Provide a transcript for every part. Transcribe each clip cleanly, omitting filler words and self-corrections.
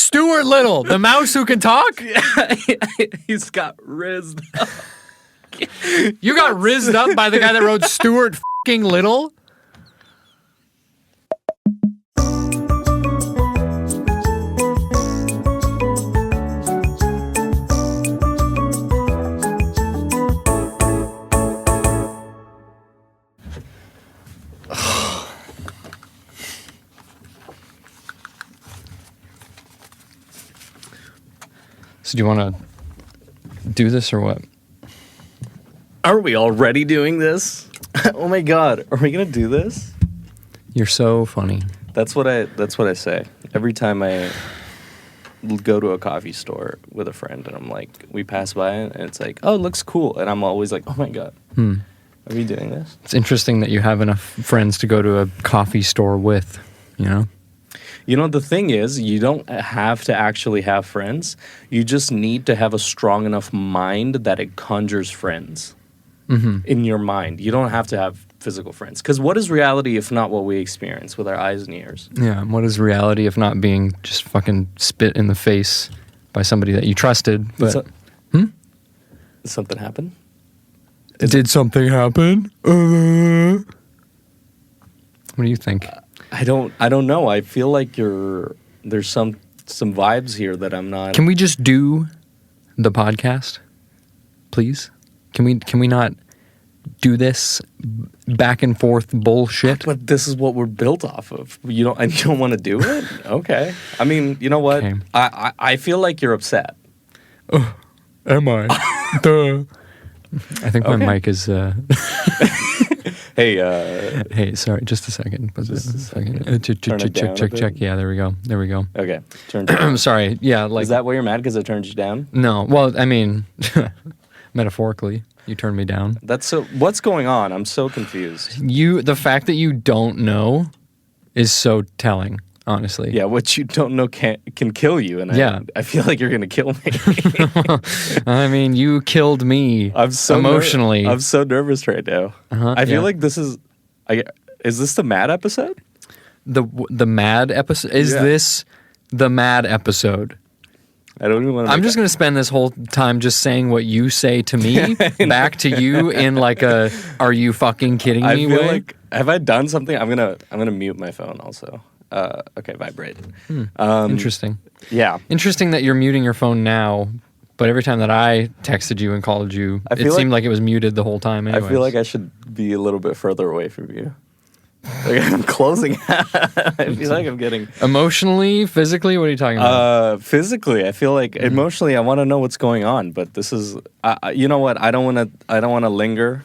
Stuart Little, the mouse who can talk? He's got rizzed. You got rizzed up by the guy that wrote Stuart fucking Little? So do you want to do this or what? Are we already doing this? Oh my god, are we gonna do this? You're so funny. That's what I say every time I go to a coffee store with a friend, and I'm like, we pass by it, and it's like, oh, it looks cool, and I'm always like, oh my god, are we doing this? It's interesting that you have enough friends to go to a coffee store with, you know? You know, the thing is, you don't have to actually have friends. You just need to have a strong enough mind that it conjures friends in your mind. You don't have to have physical friends. Because what is reality if not what we experience with our eyes and ears? Yeah, and what is reality if not being just fucking spit in the face by somebody that you trusted? But Did something happen? Did something happen? What do you think? I don't know. I feel like there's some vibes here that I'm not. Can we just do the podcast, please? Can we not do this back and forth bullshit? But this is what we're built off of. You don't want to do it? Okay. I mean, you know what? Okay. I feel like you're upset. Am I? Duh. I think my mic is. Hey. Hey, sorry, just a second. Check. Yeah, there we go. Okay. I'm sorry. Yeah, like. Is that why you're mad? Because I turned you down? No. Well, I mean, metaphorically, you turned me down. What's going on? I'm so confused. The fact that you don't know is so telling, honestly. Yeah, what you don't know can kill you, and I feel like you're gonna kill me. I mean, you killed me. I'm so emotionally. I'm so nervous right now. I feel like this is. Is this the mad episode? The mad episode? Is this the mad episode? I don't even want to. I'm just going to spend this whole time just saying what you say to me back to you in like a "Are you fucking kidding me?" I feel way. like, have I done something? I'm gonna mute my phone also. Okay, vibrate. Interesting. Yeah. Interesting that you're muting your phone now, but every time that I texted you and called you, it seemed like it was muted the whole time. Anyways. I feel like I should be a little bit further away from you. Like I'm closing. I feel like I'm getting emotionally, physically. What are you talking about? Physically, I feel like emotionally, I want to know what's going on. But this is, you know what? I don't want to linger.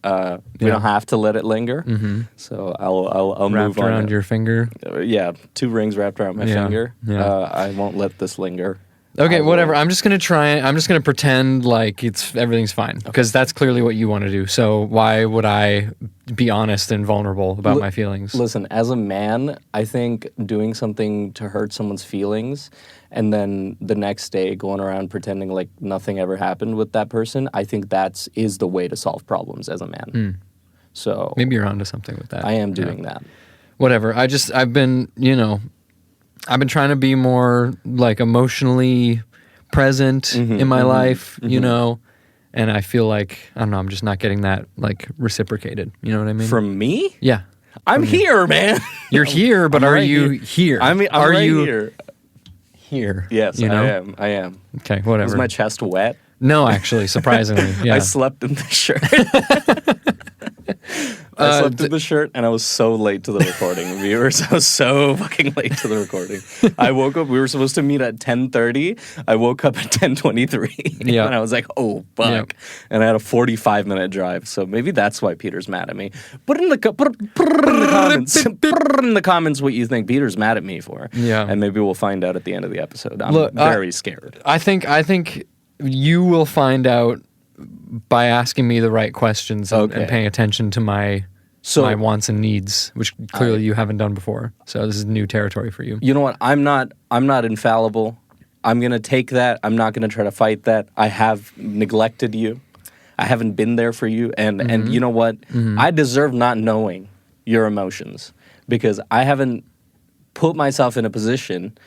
We don't have to let it linger. So I'll wrapped move on. around your finger. Yeah, 2 rings wrapped around my finger. Yeah. I won't let this linger. Okay, whatever. I'm just gonna pretend like everything's fine because that's clearly what you want to do. So why would I be honest and vulnerable about my feelings? Listen, as a man, I think doing something to hurt someone's feelings and then the next day going around pretending like nothing ever happened with that person, I think is the way to solve problems as a man. So maybe you're onto something with that. I am doing that. Whatever. I've been trying to be more like emotionally present in my life, you know, and I feel like, I don't know, I'm just not getting that like reciprocated. You know what I mean? From me? Yeah. I'm here, man. You're here, but are you here? I'm are right you here. Here? Yes, you know? I am. Okay, whatever. Was my chest wet? No, actually, surprisingly. Yeah. I slept in the shirt. I slept in the shirt, and I was so late to the recording. Viewers, I was so fucking late to the recording. I woke up, we were supposed to meet at 10:30. I woke up at 10:23. Yeah. And I was like, oh, fuck. Yeah. And I had a 45-minute drive, so maybe that's why Peter's mad at me. Put in the comments. Put in the comments what you think Peter's mad at me for. Yeah. And maybe we'll find out at the end of the episode. I'm very scared. I think you will find out by asking me the right questions and paying attention to my wants and needs, which clearly you haven't done before. So this is new territory for you. You know what? I'm not infallible. I'm going to take that. I'm not going to try to fight that. I have neglected you. I haven't been there for you. And you know what? I deserve not knowing your emotions because I haven't put myself in a position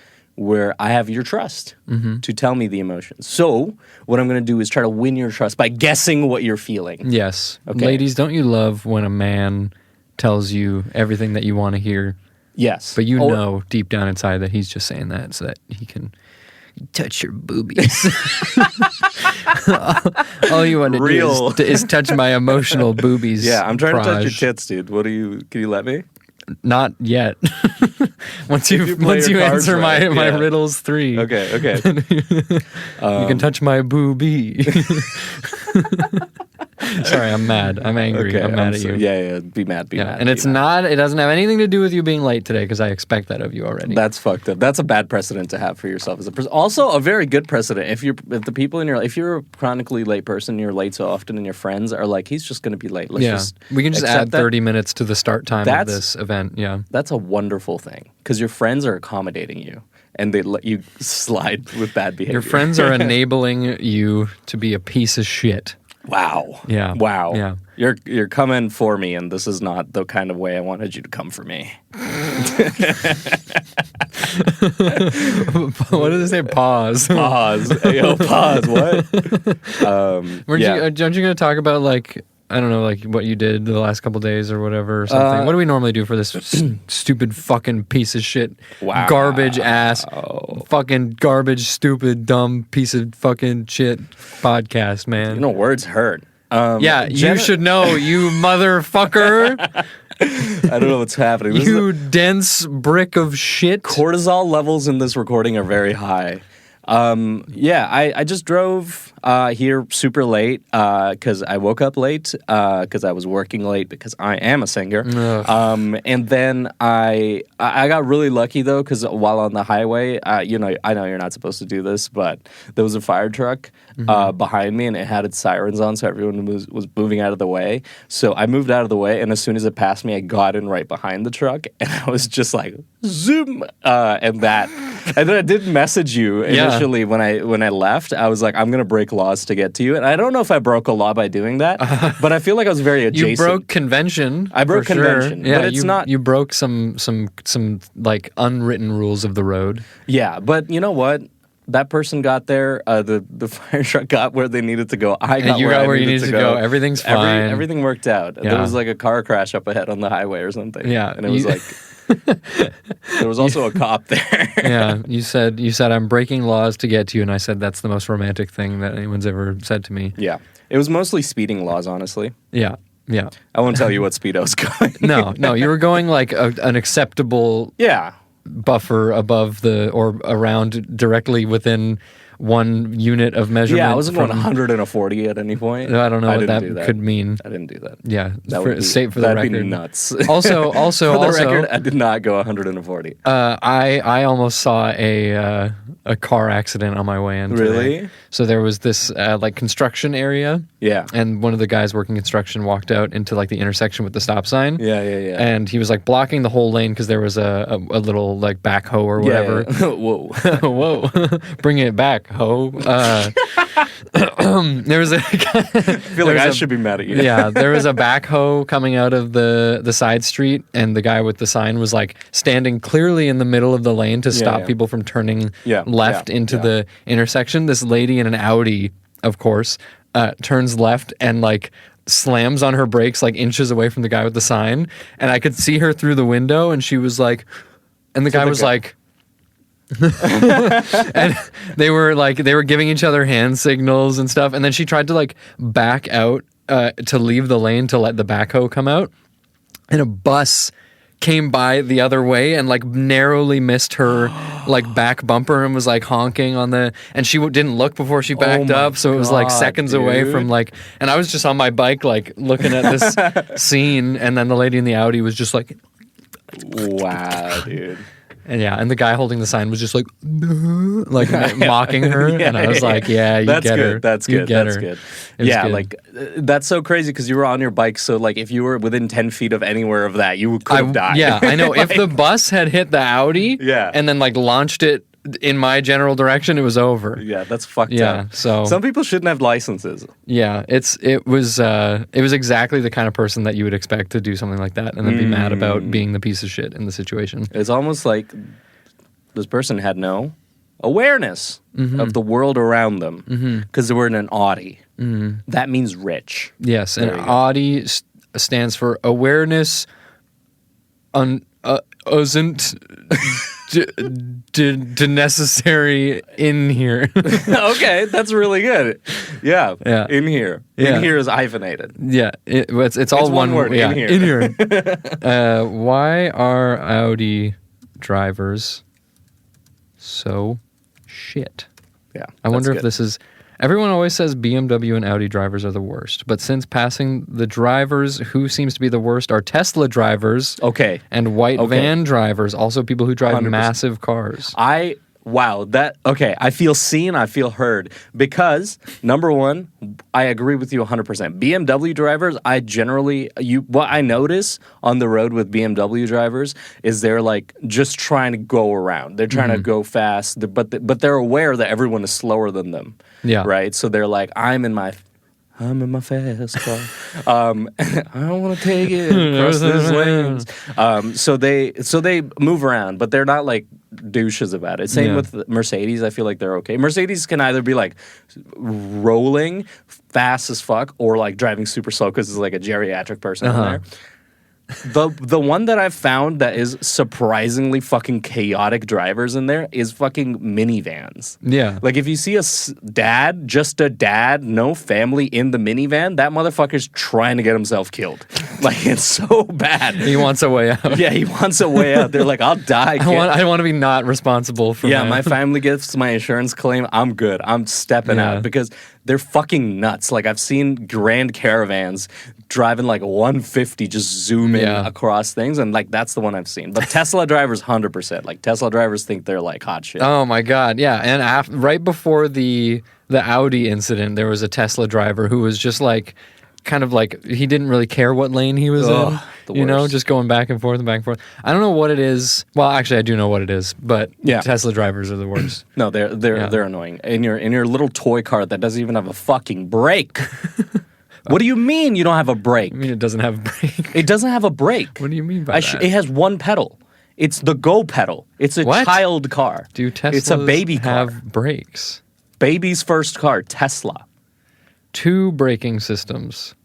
where I have your trust to tell me the emotions. So what I'm going to do is try to win your trust by guessing what you're feeling. Yes. Okay. Ladies, don't you love when a man tells you everything that you want to hear, Yes. but you know deep down inside that he's just saying that so that he can touch your boobies. All you want to do is touch my emotional boobies. Yeah, I'm trying to touch your Praj. tits, dude. Can you let me? Not yet. once you play you your cards answer right, my yeah. riddles 3. Okay. You can touch my boobie. Sorry, I'm mad. I'm angry. I'm mad at you. Yeah, be mad, be mad. And it's not, it doesn't have anything to do with you being late today because I expect that of you already. That's fucked up. That's a bad precedent to have for yourself as a person. Also, a very good precedent if the people in your if you're a chronically late person, you're late so often, and your friends are like, he's just going to be late. Let's just we can just accept add that. 30 minutes to the start time of this event. Yeah. That's a wonderful thing because your friends are accommodating you and they let you slide with bad behavior. Your friends are enabling you to be a piece of shit. Wow. Yeah. Wow. Yeah. You're coming for me, and this is not the kind of way I wanted you to come for me. What did they say? Pause. Pause. Hey, yo, pause. What? Aren't you going to talk about like, I don't know, like what you did the last couple days or whatever or something? What do we normally do for this stupid fucking piece of shit, Wow. garbage ass, fucking garbage, stupid, dumb piece of fucking shit podcast, man? You know, words hurt. You should know, you motherfucker. I don't know what's happening. You dense brick of shit. Cortisol levels in this recording are very high. I just drove here super late because I woke up late because I was working late because I am a singer. And then I got really lucky though because while on the highway, I know you're not supposed to do this, but there was a fire truck behind me and it had its sirens on, so everyone was moving out of the way. So I moved out of the way, and as soon as it passed me, I got in right behind the truck, and I was just like zoom, and then I did message you initially when I left. I was like, I'm gonna break laws to get to you, and I don't know if I broke a law by doing that, but I feel like I was very adjacent. You broke convention. I broke for convention, sure. but it's not. You broke some like unwritten rules of the road. Yeah, but you know what? That person got there. The fire truck got where they needed to go. I got where you needed to go. Everything's fine. Everything worked out. Yeah. There was like a car crash up ahead on the highway or something. Yeah, and it was like there was also a cop there. Yeah, you said I'm breaking laws to get to you, and I said that's the most romantic thing that anyone's ever said to me. Yeah, it was mostly speeding laws, honestly. Yeah. I won't tell you what speed I was going. No, you were going like an acceptable buffer above or around directly within 1 unit of measurement. Yeah, I wasn't going 140 at any point. I don't know what that could mean. I didn't do that. Yeah, that would be, for the record. That'd be nuts. Also, for the record, I did not go 140. I almost saw a car accident on my way in today. Really? So there was this like construction area. Yeah. And one of the guys working construction walked out into like the intersection with the stop sign. Yeah. And he was like blocking the whole lane because there was a little like backhoe or whatever. Yeah. Whoa. Whoa. Bring it back, ho. There was I feel like I should be mad at you. Yeah, there was a backhoe coming out of the side street, and the guy with the sign was like standing clearly in the middle of the lane to stop people from turning left into the intersection. This lady in an Audi, of course, turns left and like slams on her brakes like inches away from the guy with the sign, and I could see her through the window, and she was like, and the guy was like. And they were giving each other hand signals and stuff, and then she tried to like back out to leave the lane to let the backhoe come out, and a bus came by the other way and like narrowly missed her like back bumper and was like honking on the, and she didn't look before she backed up, so it was like seconds away from like, and I was just on my bike like looking at this scene, and then the lady in the Audi was just like, wow, dude. And and the guy holding the sign was just like mocking her, and I was like, "Yeah, you that's get good. her. That's you good. Get that's her. good. Yeah, good. Like that's so crazy because you were on your bike. So like, if you were within 10 feet of anywhere of that, you could have died. Yeah, I know. Like, if the bus had hit the Audi, and then like launched it in my general direction, it was over. Yeah, that's fucked up. Yeah, so some people shouldn't have licenses. Yeah, it was exactly the kind of person that you would expect to do something like that and then be mad about being the piece of shit in the situation. It's almost like This person had no awareness of the world around them because they were in an Audi. That means rich. Yes, and There you go. Audi stands for awareness isn't necessary in here. Okay, that's really good. Yeah, Yeah. in here. Yeah. In here is hyphenated. Yeah, it's all one word, Yeah, in here. In here. Why are Audi drivers so shit? Yeah, I wonder if that's this is. Everyone always says BMW and Audi drivers are the worst, but since passing the drivers, who seems to be the worst are Tesla drivers good. Okay, and white Okay. van drivers, also people who drive 100%. massive cars. I feel seen, I feel heard because number one, I agree with you 100%. BMW drivers, what I notice on the road with BMW drivers is they're like just trying to go around. They're trying to go fast, but they're aware that everyone is slower than them. Yeah. Right. So they're like, I'm in my fast car. I don't want to take it across these lanes. So they move around, but they're not like douches about it. Same Yeah. with Mercedes. I feel like they're okay. Mercedes can either be like rolling fast as fuck or like driving super slow because it's like a geriatric person in there. The one that I've found that is surprisingly fucking chaotic drivers in there is fucking minivans. Yeah. Like if you see just a dad, no family in the minivan, that motherfucker's trying to get himself killed. Like it's so bad. He wants a way out. Yeah, he wants a way out. They're like, I'll die. I want to be not responsible for My family gets my insurance claim. I'm good. I'm stepping Yeah. out because they're fucking nuts. Like I've seen Grand Caravans driving like 150, just zooming across things, and like that's the one I've seen. But Tesla drivers, 100%. Like Tesla drivers think they're like hot shit. Oh my god, yeah. And right before the Audi incident, there was a Tesla driver who was just like, kind of like, he didn't really care what lane he was Ugh, in. the You know, worst. just going back and forth and back and forth. I don't know what it is. Well, actually, I do know what it is, but Yeah. Tesla drivers are the worst. No, they're annoying. In your little toy car that doesn't even have a fucking brake. What do you mean you don't have a brake? I mean, it doesn't have a brake. It doesn't have a brake. What do you mean by that? It has one pedal. It's the go pedal. It's a What? child car. Do Teslas It's a baby car. have brakes? Baby's first car, Tesla. 2 braking systems.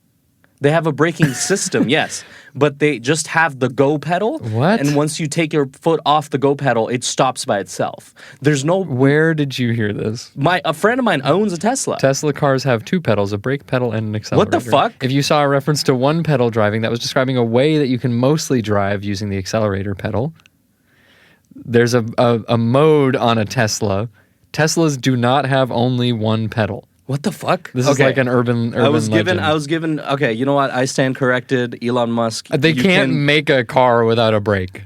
They have a braking system, yes, but they just have the go pedal. What? And once you take your foot off the go pedal, it stops by itself. There's no. Where did you hear this? A friend of mine owns a Tesla. Tesla cars have 2 pedals, a brake pedal and an accelerator. What the fuck? If you saw a reference to 1 pedal driving, that was describing a way that you can mostly drive using the accelerator pedal. There's a mode on a Tesla. Teslas do not have only 1 pedal. What the fuck? This is like an urban I was legend. given. Okay, you know what? I stand corrected. Elon Musk. They you can't can- make a car without a brake.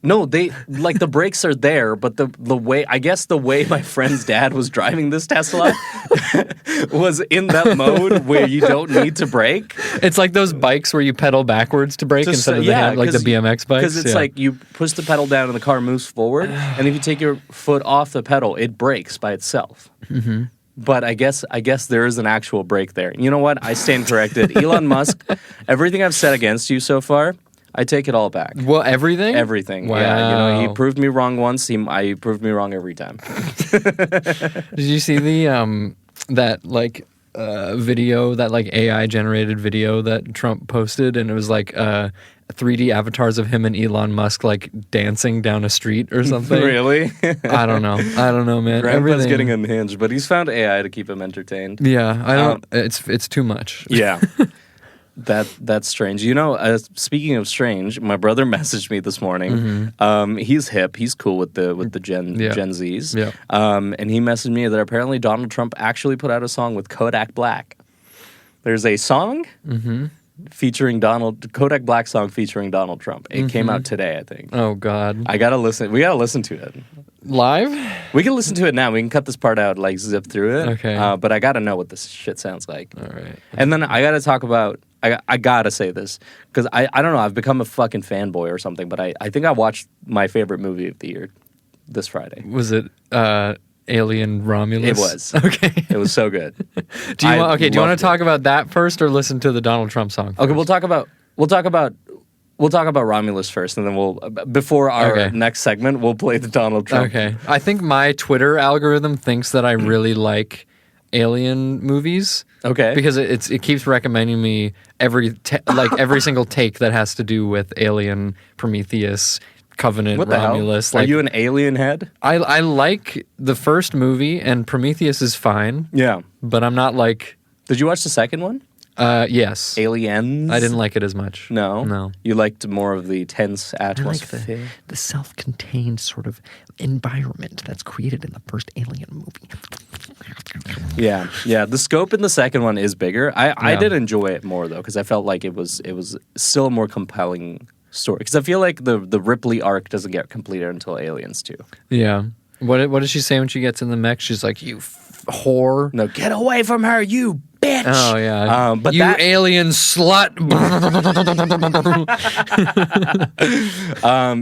No, they like the brakes are there, but the way my friend's dad was driving this Tesla was in that mode where you don't need to brake. It's like those bikes where you pedal backwards to brake instead of like the BMX bikes. Because it's like you push the pedal down and the car moves forward, and if you take your foot off the pedal, it brakes by itself. Mm-hmm. But I guess there is an actual brake there. You know what? I stand corrected. Elon Musk, everything I've said against you so far, I take it all back. Well, everything? Everything. Wow. Yeah, he proved me wrong once. I proved me wrong every time. Did you see the that like video, that like AI generated video that Trump posted, and it was like 3D avatars of him and Elon Musk like dancing down a street or something? Really? I don't know, man. Grandpa's Everything. getting unhinged, but he's found AI to keep him entertained. Yeah, I don't. It's too much. Yeah. That's strange. You know, speaking of strange, my brother messaged me this morning. He's hip. He's cool with the Gen Zs. Yeah. And he messaged me that apparently Donald Trump actually put out a song with Kodak Black. There's a song featuring Kodak Black song featuring Donald Trump. It came out today, I think. Oh God. We gotta listen to it. Live? We can listen to it now. We can cut this part out, like zip through it. Okay. But I gotta know what this shit sounds like. All right. And then I gotta talk about. I gotta say this because I don't know. I've become a fucking fanboy or something. But I think I watched my favorite movie of the year this Friday. Was it Alien Romulus? It was. Okay. It was so good. Do you want to loved talk about that first or listen to the Donald Trump song? Okay, first? we'll talk about We'll talk about Romulus first, and then before our next segment, we'll play the Donald Trump. Okay. I think my Twitter algorithm thinks that I really like alien movies. Okay. Because it keeps recommending me every single take that has to do with Alien, Prometheus, Covenant, What the Romulus. hell? Are you an alien head? I like the first movie, and Prometheus is fine. Yeah. But I'm not like... Did you watch the second one? Yes. Aliens? I didn't like it as much. No? You liked more of the tense atmosphere? I like the self-contained sort of environment that's created in the first Alien movie. Yeah. The scope in the second one is bigger. I did enjoy it more, though, because I felt like it was still a more compelling story. Because I feel like the Ripley arc doesn't get completed until Aliens 2. Yeah. What does she say when she gets in the mech? She's like, you whore. No, get away from her, you bitch. Oh, yeah. But you alien slut.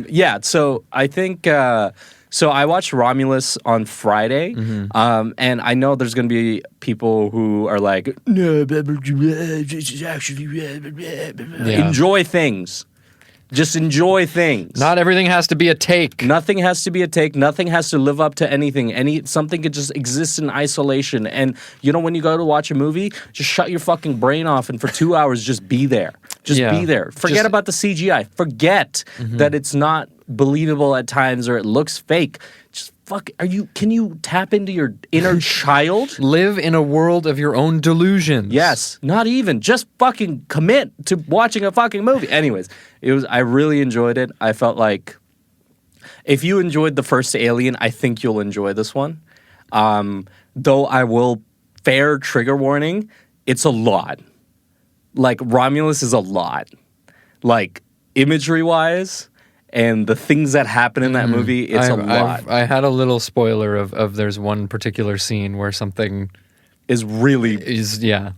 Yeah, so I think... So I watched Romulus on Friday, and I know there's going to be people who are like, no, actually... Enjoy things. Just enjoy things. Not everything has to be a take. Nothing has to be a take. Nothing has to live up to anything. Something could just exist in isolation. And you know, when you go to watch a movie, just shut your fucking brain off, and for 2 hours, just be there. Just be there. Forget about the CGI. Forget that it's not believable at times or it looks fake. Just can you tap into your inner child? Live in a world of your own delusions. Yes, not even. Just fucking commit to watching a fucking movie. Anyways, I really enjoyed it. I felt like if you enjoyed the first Alien, I think you'll enjoy this one. Though I will, fair trigger warning, it's a lot. Like, Romulus is a lot. Like, imagery-wise... And the things that happen in that movie, it's a lot. I had a little spoiler of there's one particular scene where something is really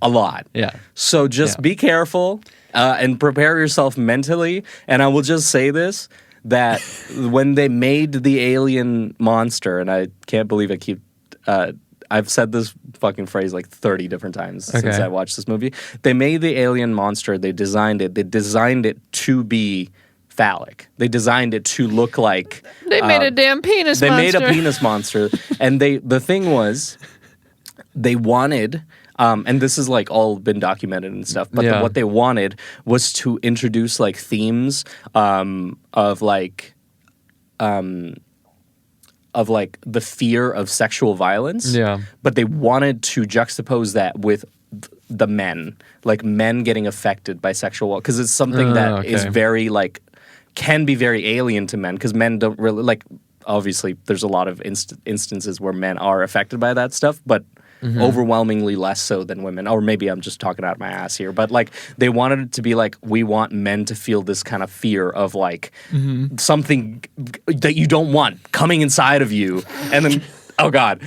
a lot. Yeah. So just be careful and prepare yourself mentally. And I will just say this, that when they made the alien monster, and I can't believe I keep... I've said this fucking phrase like 30 different times since I watched this movie. They made the alien monster. They designed it. They designed it to be... phallic. They designed it to look like... They made a damn penis monster. They made a penis monster. And the thing was, they wanted... and this is like all been documented and stuff, but what they wanted was to introduce like themes of like the fear of sexual violence. Yeah. But they wanted to juxtapose that with the men. Like men getting affected by sexual... Because it's something that is very like... can be very alien to men, because men don't really like... Obviously, there's a lot of instances where men are affected by that stuff, but overwhelmingly less so than women. Or maybe I'm just talking out my ass here, but like they wanted it to be like, we want men to feel this kind of fear of like something that you don't want coming inside of you, and then oh god,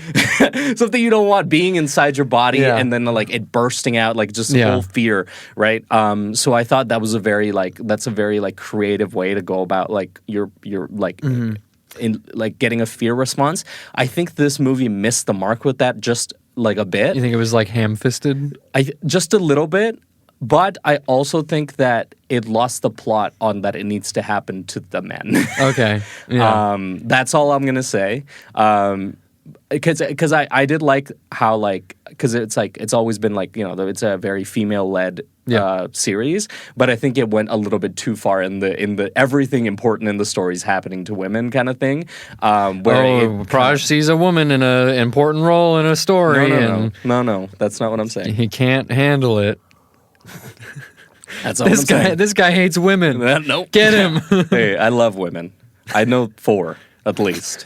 something you don't want being inside your body, and then like it bursting out, like just the whole fear, right? So I thought that was a very creative way to go about like your like in like getting a fear response. I think this movie missed the mark with that just like a bit. You think it was like ham-fisted? Just a little bit. But I also think that it lost the plot on that it needs to happen to the men. Okay. Yeah. That's all I'm gonna say. Because I did like how like, because it's like it's always been like, you know, it's a very female led series, but I think it went a little bit too far in the everything important in the stories happening to women kind of thing. Where Praj sees a woman in an important role in a story. No, that's not what I'm saying. He can't handle it. That's all I'm saying. This guy hates women. Nope. Get him. Hey, I love women. I know 4 at least.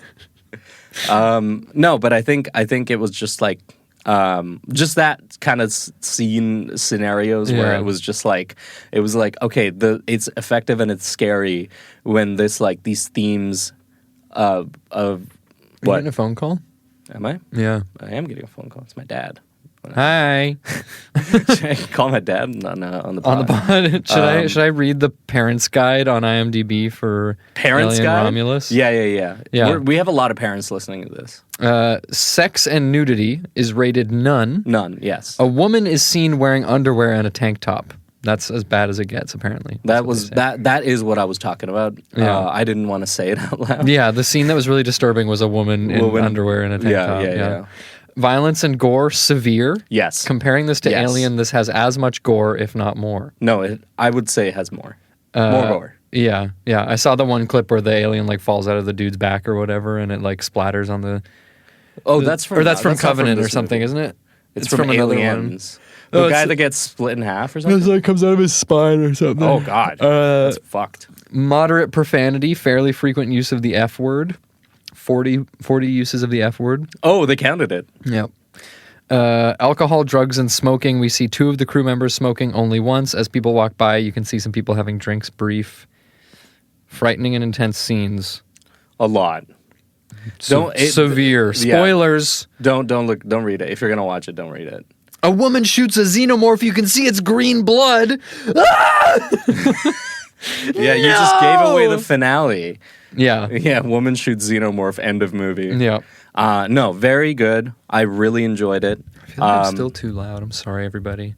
No, but I think it was just like just that kind of scenarios where it was just like okay, it's effective and it's scary when this like these themes of what? You getting a phone call? Am I? Yeah, I am getting a phone call. It's my dad. Hi. Should I call my dad on the pod? On the pod. Should I read the parents' guide on IMDb for Parents' Alien Guide? Romulus? Yeah. We have a lot of parents listening to this. Sex and nudity is rated none. None, yes. A woman is seen wearing underwear and a tank top. That's as bad as it gets, apparently. That is what I was talking about. Yeah. I didn't want to say it out loud. Yeah, the scene that was really disturbing was a woman in underwear and a tank top. Yeah. Violence and gore, severe. Yes. Comparing this to Yes. Alien, this has as much gore, if not more. No, I would say it has more. More gore. Yeah. I saw the one clip where the alien like falls out of the dude's back or whatever, and it like splatters on the. Oh, that's from Covenant or something, isn't it? It's from another Aliens. one. The Oh, guy it's- that gets split in half or something. It like comes out of his spine or something. Oh God, that's fucked. Moderate profanity, fairly frequent use of the F word. 40 uses of the F word. Oh, they counted it. Yep. Alcohol, drugs, and smoking. We see 2 of the crew members smoking only once. As people walk by, you can see some people having drinks brief. Frightening and intense scenes. A lot. Severe. Yeah. Spoilers. Don't read it. If you're gonna watch it, don't read it. A woman shoots a xenomorph. You can see its green blood. Yeah, you just gave away the finale. Yeah. Yeah, woman shoots xenomorph. End of movie. Yeah. No, very good. I really enjoyed it. I feel like I'm still too loud. I'm sorry, everybody.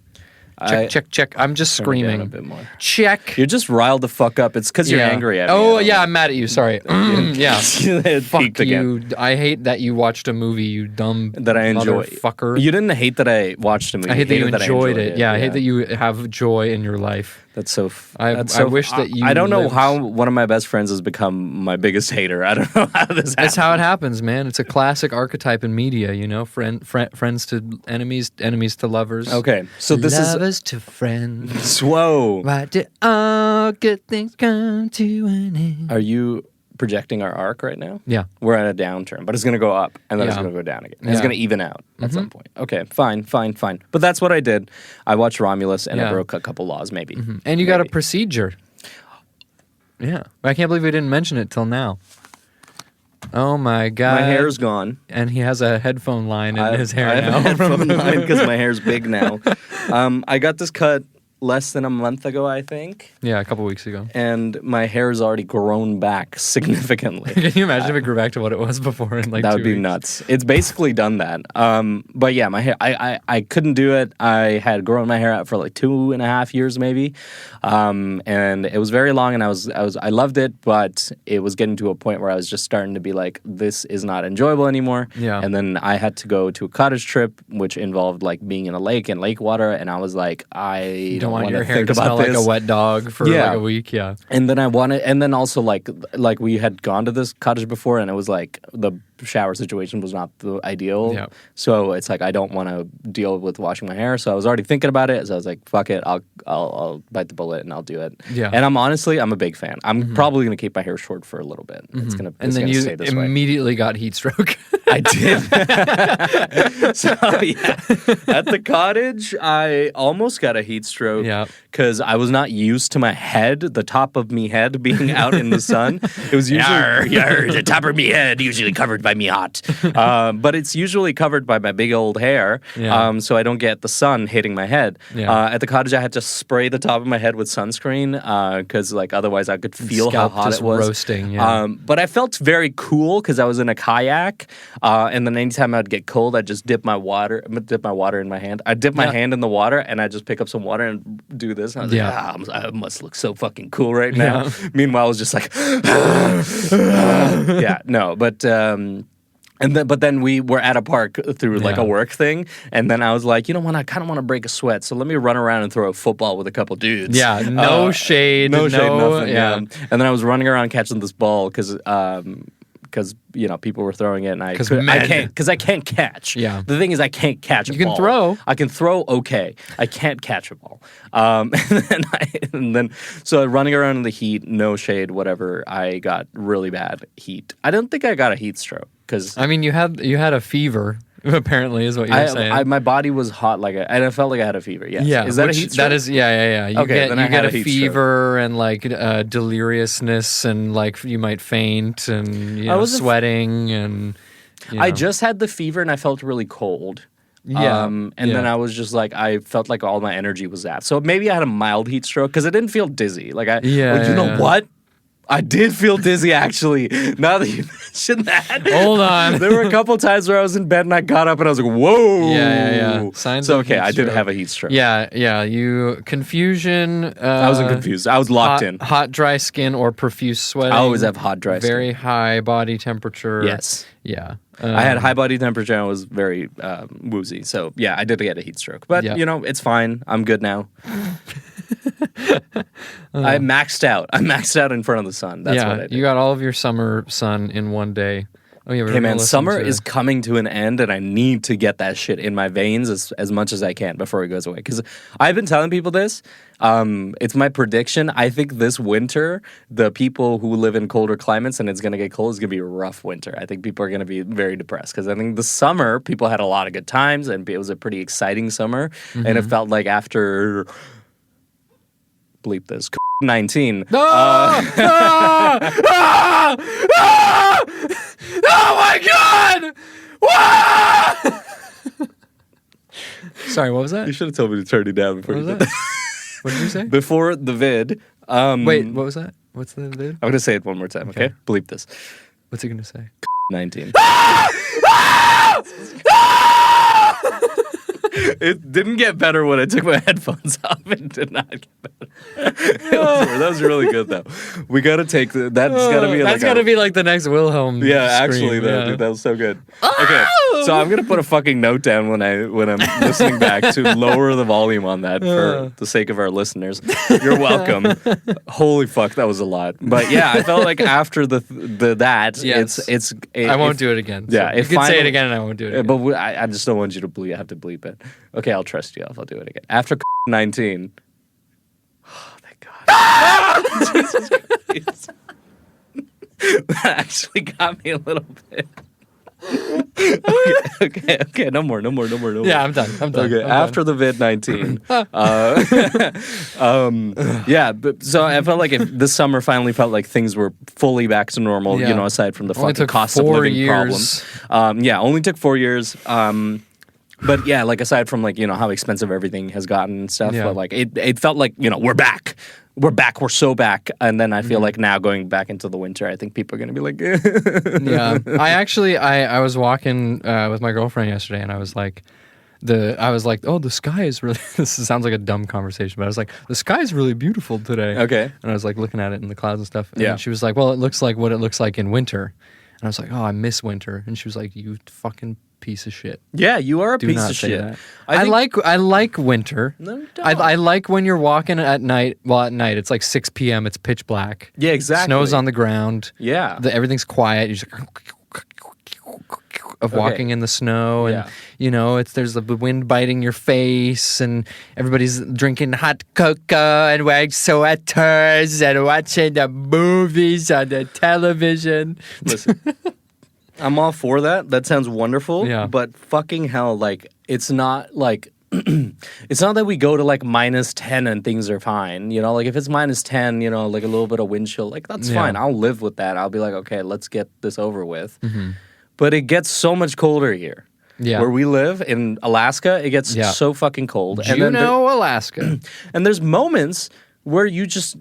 Check. I'm just Turn it down screaming. a bit more. Check. You're just riled the fuck up. It's because you're angry at me. Oh, yeah, I'm mad at you. Sorry. Yeah. It Fuck peaked you. again. I hate that you watched a movie, you dumb That I enjoy. motherfucker. You didn't hate that I watched a movie. I hate that you hated enjoyed I it. Yeah, I hate that you have joy in your life. That's so. I wish that you I don't know lived- how one of my best friends has become my biggest hater. I don't know how this happened. That's how it happens, man. It's a classic archetype in media, you know? Friends to enemies, enemies to lovers. Okay, so this is Lovers to friends. whoa. Why do all good things come to an end? Are you projecting our arc right now? Yeah. We're at a downturn, but it's going to go up and then it's Yeah. going to go down again. And It's Yeah. going to even out at some point. Okay, fine. But that's what I did. I watched Romulus and I Yeah. broke a couple laws, maybe. And you got a Maybe. procedure. Yeah. I can't believe we didn't mention it till now. Oh my God. My hair's gone. And he has a headphone line in his hair I now. have a headphone line because my hair's big now. I got this cut less than a month ago, I think. Yeah, a couple weeks ago. And my hair's already grown back significantly. Can you imagine if it grew back to what it was before in like That 2 would be weeks? nuts. It's basically done that. But yeah, my hair, I couldn't do it. I had grown my hair out for like 2.5 years maybe. And it was very long and I loved it, but it was getting to a point where I was just starting to be like, this is not enjoyable anymore. Yeah. And then I had to go to a cottage trip, which involved like being in a lake and lake water. And I was like, I Don't want wanna your hair think to smell about like a this. wet dog for Yeah. like a week. Yeah. And then and then also like we had gone to this cottage before, and it was like the shower situation was not the ideal. Yeah. So it's like I don't want to deal with washing my hair. So I was already thinking about it. So I was like, fuck it, I'll bite the bullet and I'll do it. Yeah. And I'm a big fan. I'm probably gonna keep my hair short for a little bit. It's gonna And it's then gonna you stay this way. immediately got heat stroke. I did. So yeah, at the cottage, I almost got a heat stroke. Yeah. Because I was not used to my head, the top of me head, being out in the sun. It was usually the top of me head usually covered by me hot, but it's usually covered by my big old hair. Yeah. So I don't get the sun hitting my head. Yeah. At the cottage, I had to spray the top of my head with sunscreen because like otherwise I could feel Scalp how hot just it was. roasting, yeah. But I felt very cool because I was in a kayak, and then anytime I'd get cold, I'd just dip my water in my hand. I'd dip my hand in the water, and I'd just pick up some water and do this. And I was Yeah. like, I must look so fucking cool right now. Yeah. Meanwhile, I was just like, yeah, no, but. But then we were at a park through like Yeah. a work thing, and then I was like, you know what, I kind of want to break a sweat, so let me run around and throw a football with a couple dudes. Yeah, no shade, no shade, nothing. yeah. And then I was running around catching this ball because you know people were throwing it, and I 'Cause couldn't- men. I can't catch. Yeah. The thing is, I can't catch. You can throw. I can throw. Okay, I can't catch a ball. And then so running around in the heat, no shade, whatever. I got really bad heat. I don't think I got a heat stroke because I mean, you had a fever. Apparently, is what you're saying. my body was hot and I felt like I had a fever. Yes. Yeah, Is that a which- heat stroke? That is, yeah. You Okay, then I you had get a a heat fever and like deliriousness and like you might faint and you know, was sweating and. You I know. just had the fever and I felt really cold. Yeah, And then I was just like, I felt like all my energy was zapped. So maybe I had a mild heat stroke because I didn't feel dizzy. Like Yeah, you know yeah. what? I did feel dizzy, actually. Now that you mentioned that. Hold on. There were a couple times where I was in bed and I got up and I was like, whoa. Yeah. Signs So, of okay, heat I did stroke. have a heat stroke. Yeah. You confusion. I wasn't confused. I was locked in. Hot, dry skin or profuse sweating. I always have hot, dry skin. Very high body temperature. Yes. Yeah. I had high body temperature and I was very woozy. So, yeah, I did get a heat stroke. But, Yeah. it's fine. I'm good now. I maxed out. I maxed out in front of the sun. That's what I did. You got all of your summer sun in one day. Oh yeah, Hey man, summer is coming to an end, and I need to get that shit in my veins as much as I can before it goes away. Because I've been telling people this. It's my prediction. I think this winter, the people who live in colder climates and it's gonna get cold is gonna be a rough winter. I think people are gonna be very depressed because I think the summer people had a lot of good times and it was a pretty exciting summer, and it felt like after bleep this 19. Oh my god! Sorry, what was that? You should have told me to turn it down before What you was did that? that. What did you say? Before the vid. Wait, what was that? What's the vid? I'm gonna say it one more time, okay? Bleep this. What's he gonna say? 19. It didn't get better when I took my headphones off. It did not get better. That was really good though. We gotta take that's gotta be That's gotta be like the next Wilhelm. Yeah, scream, actually though, yeah. dude, that was so good. Okay, so I'm gonna put a fucking note down when I'm listening back to lower the volume on that for the sake of our listeners. You're welcome. Holy fuck, that was a lot. But yeah, I felt like after that, Yes. I won't do it again. Yeah, you it can say it finally- again, and I won't do it again. But I just don't want you to have to bleep it. Okay, I'll trust you. I'll do it again. After 19. Oh, thank God. Jesus Christ. That actually got me a little bit. Okay. No more. Yeah, I'm done. Okay, I'm after the vid-19. Yeah, but so I felt like this summer finally felt like things were fully back to normal, Yeah. aside from the Only fucking took cost of 4 living years. problem. Yeah, only took 4 years. But yeah, like aside from like, how expensive everything has gotten and stuff, Yeah. but like it felt like, we're back. We're back. We're so back. And then I feel like now going back into the winter, I think people are going to be like, Yeah, I was walking with my girlfriend yesterday, and I was like, oh, the sky is really. This sounds like a dumb conversation, but I was like, the sky is really beautiful today. Okay. And I was like looking at it in the clouds and stuff. And Yeah. she was like, well, it looks like what it looks like in winter. And I was like, oh, I miss winter. And she was like, you fucking piece of shit. yeah, you are a Do piece not of say shit. that. I think- I like winter. No, you don't. I like when you're walking at night. Well, at night it's like 6 p.m. It's pitch black. Yeah, exactly. Snow's on the ground. Yeah. Everything's quiet. You're just of walking in the snow, and there's the wind biting your face, and everybody's drinking hot cocoa and wearing sweaters and watching the movies on the television. Listen, I'm all for that. That sounds wonderful. Yeah. But fucking hell, like, it's not like, it's not that we go to like -10 and things are fine. Like if it's -10, like a little bit of wind chill, like that's Yeah. fine. I'll live with that. I'll be like, okay, let's get this over with. But it gets so much colder here. Yeah. Where we live in Alaska, it gets Yeah. so fucking cold. Juneau, Alaska. And there's moments where you just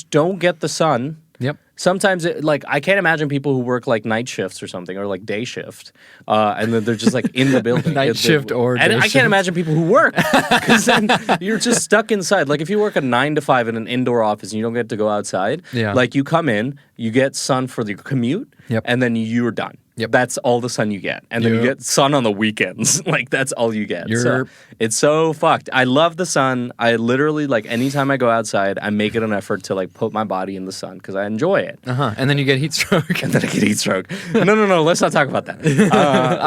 don't get the sun. Yep. Sometimes, I can't imagine people who work like night shifts or something, or like day shift, and then they're just like in the building. Night shift or and day I shift. can't imagine people who work because then you're just stuck inside. Like if you work a 9 to 5 in an indoor office and you don't get to go outside, Yeah. like you come in, you get sun for the commute, Yep. and then you're done. Yep. That's all the sun you get, and then you Yep. get sun on the weekends. Like that's all you get. So You're- it's so fucked. I love the sun. I literally anytime I go outside, I make it an effort to put my body in the sun because I enjoy it. And then you get heat stroke. And then I get heat stroke. No. Let's not talk about that.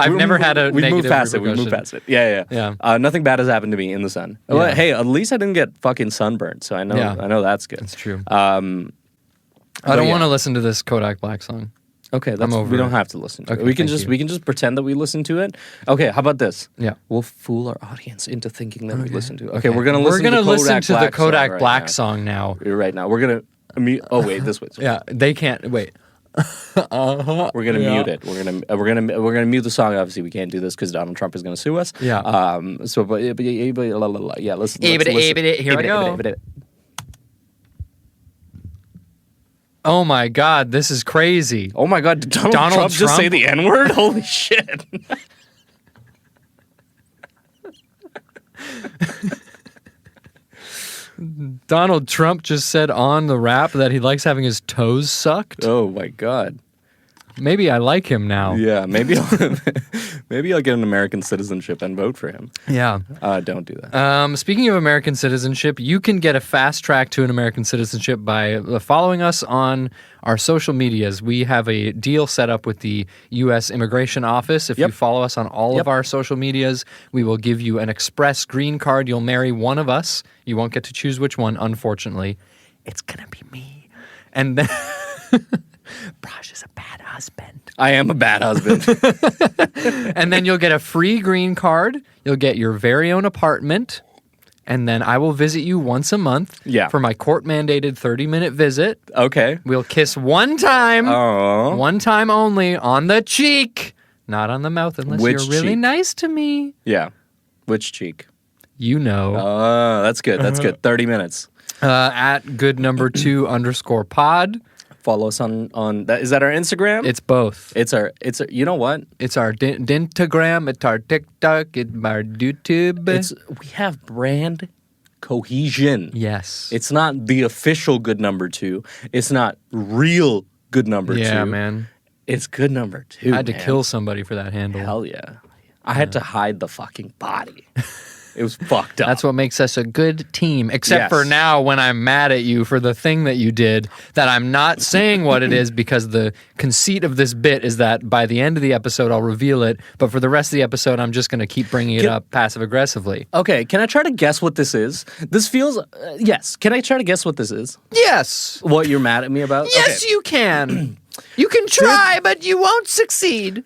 I've never had a We moved negative past it. We moved repercussion. past it. Yeah. Nothing bad has happened to me in the sun. Well, Yeah. hey, at least I didn't get fucking sunburned, so I know. Yeah. I know that's good. That's true. But I don't yeah. want to listen to this Kodak Black song. Okay, over we don't it. have to listen to Okay, it. We can thank just you. we can just pretend that we listen to it. Okay, how about this? Yeah. We'll fool our audience into thinking that we listen to it. Okay, we're gonna listen to the the Kodak Black song song now. right now. We're gonna oh wait, this way. Yeah, they can't wait. We're gonna Yeah. mute it. We're gonna mute the song. Obviously, we can't do this because Donald Trump is gonna sue us. Yeah. So, but la, la, la. Yeah. Let's Here I listen. go. Oh my God, this is crazy. Oh my God, did Donald Trump just say the N-word? Holy shit. Donald Trump just said on the rap that he likes having his toes sucked. Oh my God. Maybe I like him now. Yeah, maybe I'll get an American citizenship and vote for him. Yeah. Don't do that. Speaking of American citizenship, you can get a fast track to an American citizenship by following us on our social medias. We have a deal set up with the U.S. Immigration Office. If you follow us on all of our social medias, we will give you an express green card. You'll marry one of us. You won't get to choose which one, unfortunately. It's going to be me. And then... Braj is a bad husband. I am a bad husband. And then you'll get a free green card. You'll get your very own apartment. And then I will visit you once a month for my court-mandated 30-minute visit. Okay. We'll kiss one time. Aww. One time only on the cheek. Not on the mouth unless Which you're really cheek? nice to me. Yeah. Which cheek? You know. Oh, that's good. That's good. 30 minutes. At good_pod. Follow us on that. Is that our Instagram? It's both. It's our, you know what? It's our Dintagram. It's our TikTok. It's our YouTube. We have brand cohesion. Yes. It's not the official Good Number 2. It's not real Good Number 2. Yeah, man. It's Good Number 2. I had to kill somebody for that handle. Hell yeah. I had to hide the fucking body. It was fucked up. That's what makes us a good team. Except for now when I'm mad at you for the thing that you did, that I'm not saying what it is because the conceit of this bit is that by the end of the episode I'll reveal it, but for the rest of the episode I'm just going to keep bringing it up passive-aggressively. Okay, can I try to guess what this is? This feels... yes, can I try to guess what this is? Yes! What you're mad at me about? Yes, you can! You can try, but you won't succeed.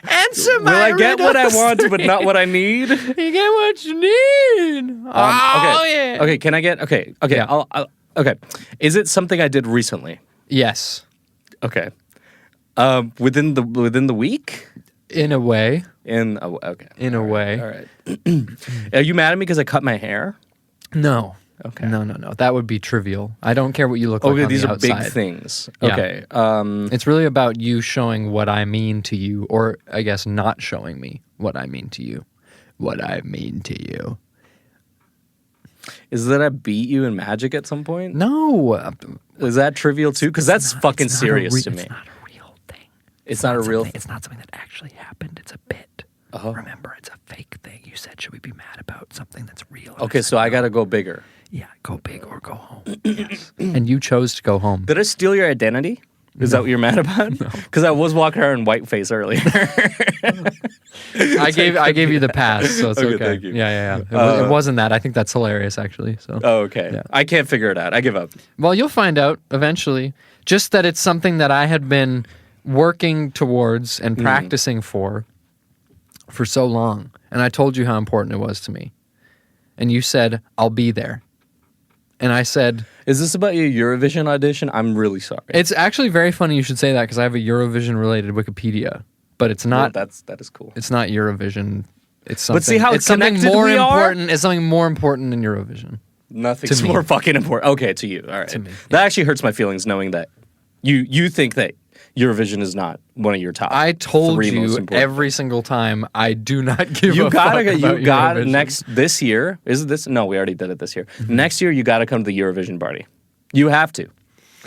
Answer my Will I get what I riddles. want, but not what I need? You get what you need. Okay. Okay, can I get... Okay, Yeah. I'll, okay. Is it something I did recently? Yes. Okay. Within the week? In a way. Okay. In a way. All right. Are you mad at me because I cut my hair? No. Okay. No. That would be trivial. I don't care what you look like on these the are outside. big things. Yeah. Okay. It's really about you showing what I mean to you, or I guess not showing me what I mean to you. What I mean to you. Is that I beat you in Magic at some point? No. Is that trivial too? Because that's fucking serious to me. It's not a real thing. It's not a real thing. It's not something that actually happened. It's a bit. Uh-huh. Remember, it's a fake thing. You said, should we be mad about something that's real? Okay, so I gotta go bigger. Yeah, go big or go home. Yes. And you chose to go home. Did I steal your identity? Is that what you're mad about? Because I was walking around in whiteface earlier. I gave you the pass, so it's okay. Thank you. Yeah. It wasn't that. I think that's hilarious, actually. So. Oh, okay. Yeah. I can't figure it out. I give up. Well, you'll find out eventually. Just that it's something that I had been working towards and practicing for so long. And I told you how important it was to me. And you said, I'll be there. And I said... Is this about your Eurovision audition? I'm really sorry. It's actually very funny you should say that because I have a Eurovision-related Wikipedia. But it's not... that is cool. It's not Eurovision. It's something... But see how it's something connected more we are? important. It's something more important than Eurovision. Nothing's To me. more fucking important. Okay, to you. All right. To me, That actually hurts my feelings knowing that you think that Eurovision is not one of your top. I told three most you important. every single time I do not give You a gotta fuck about you got Eurovision. this year. Is it this? No, we already did it this year. Next year you got to come to the Eurovision party. You have to.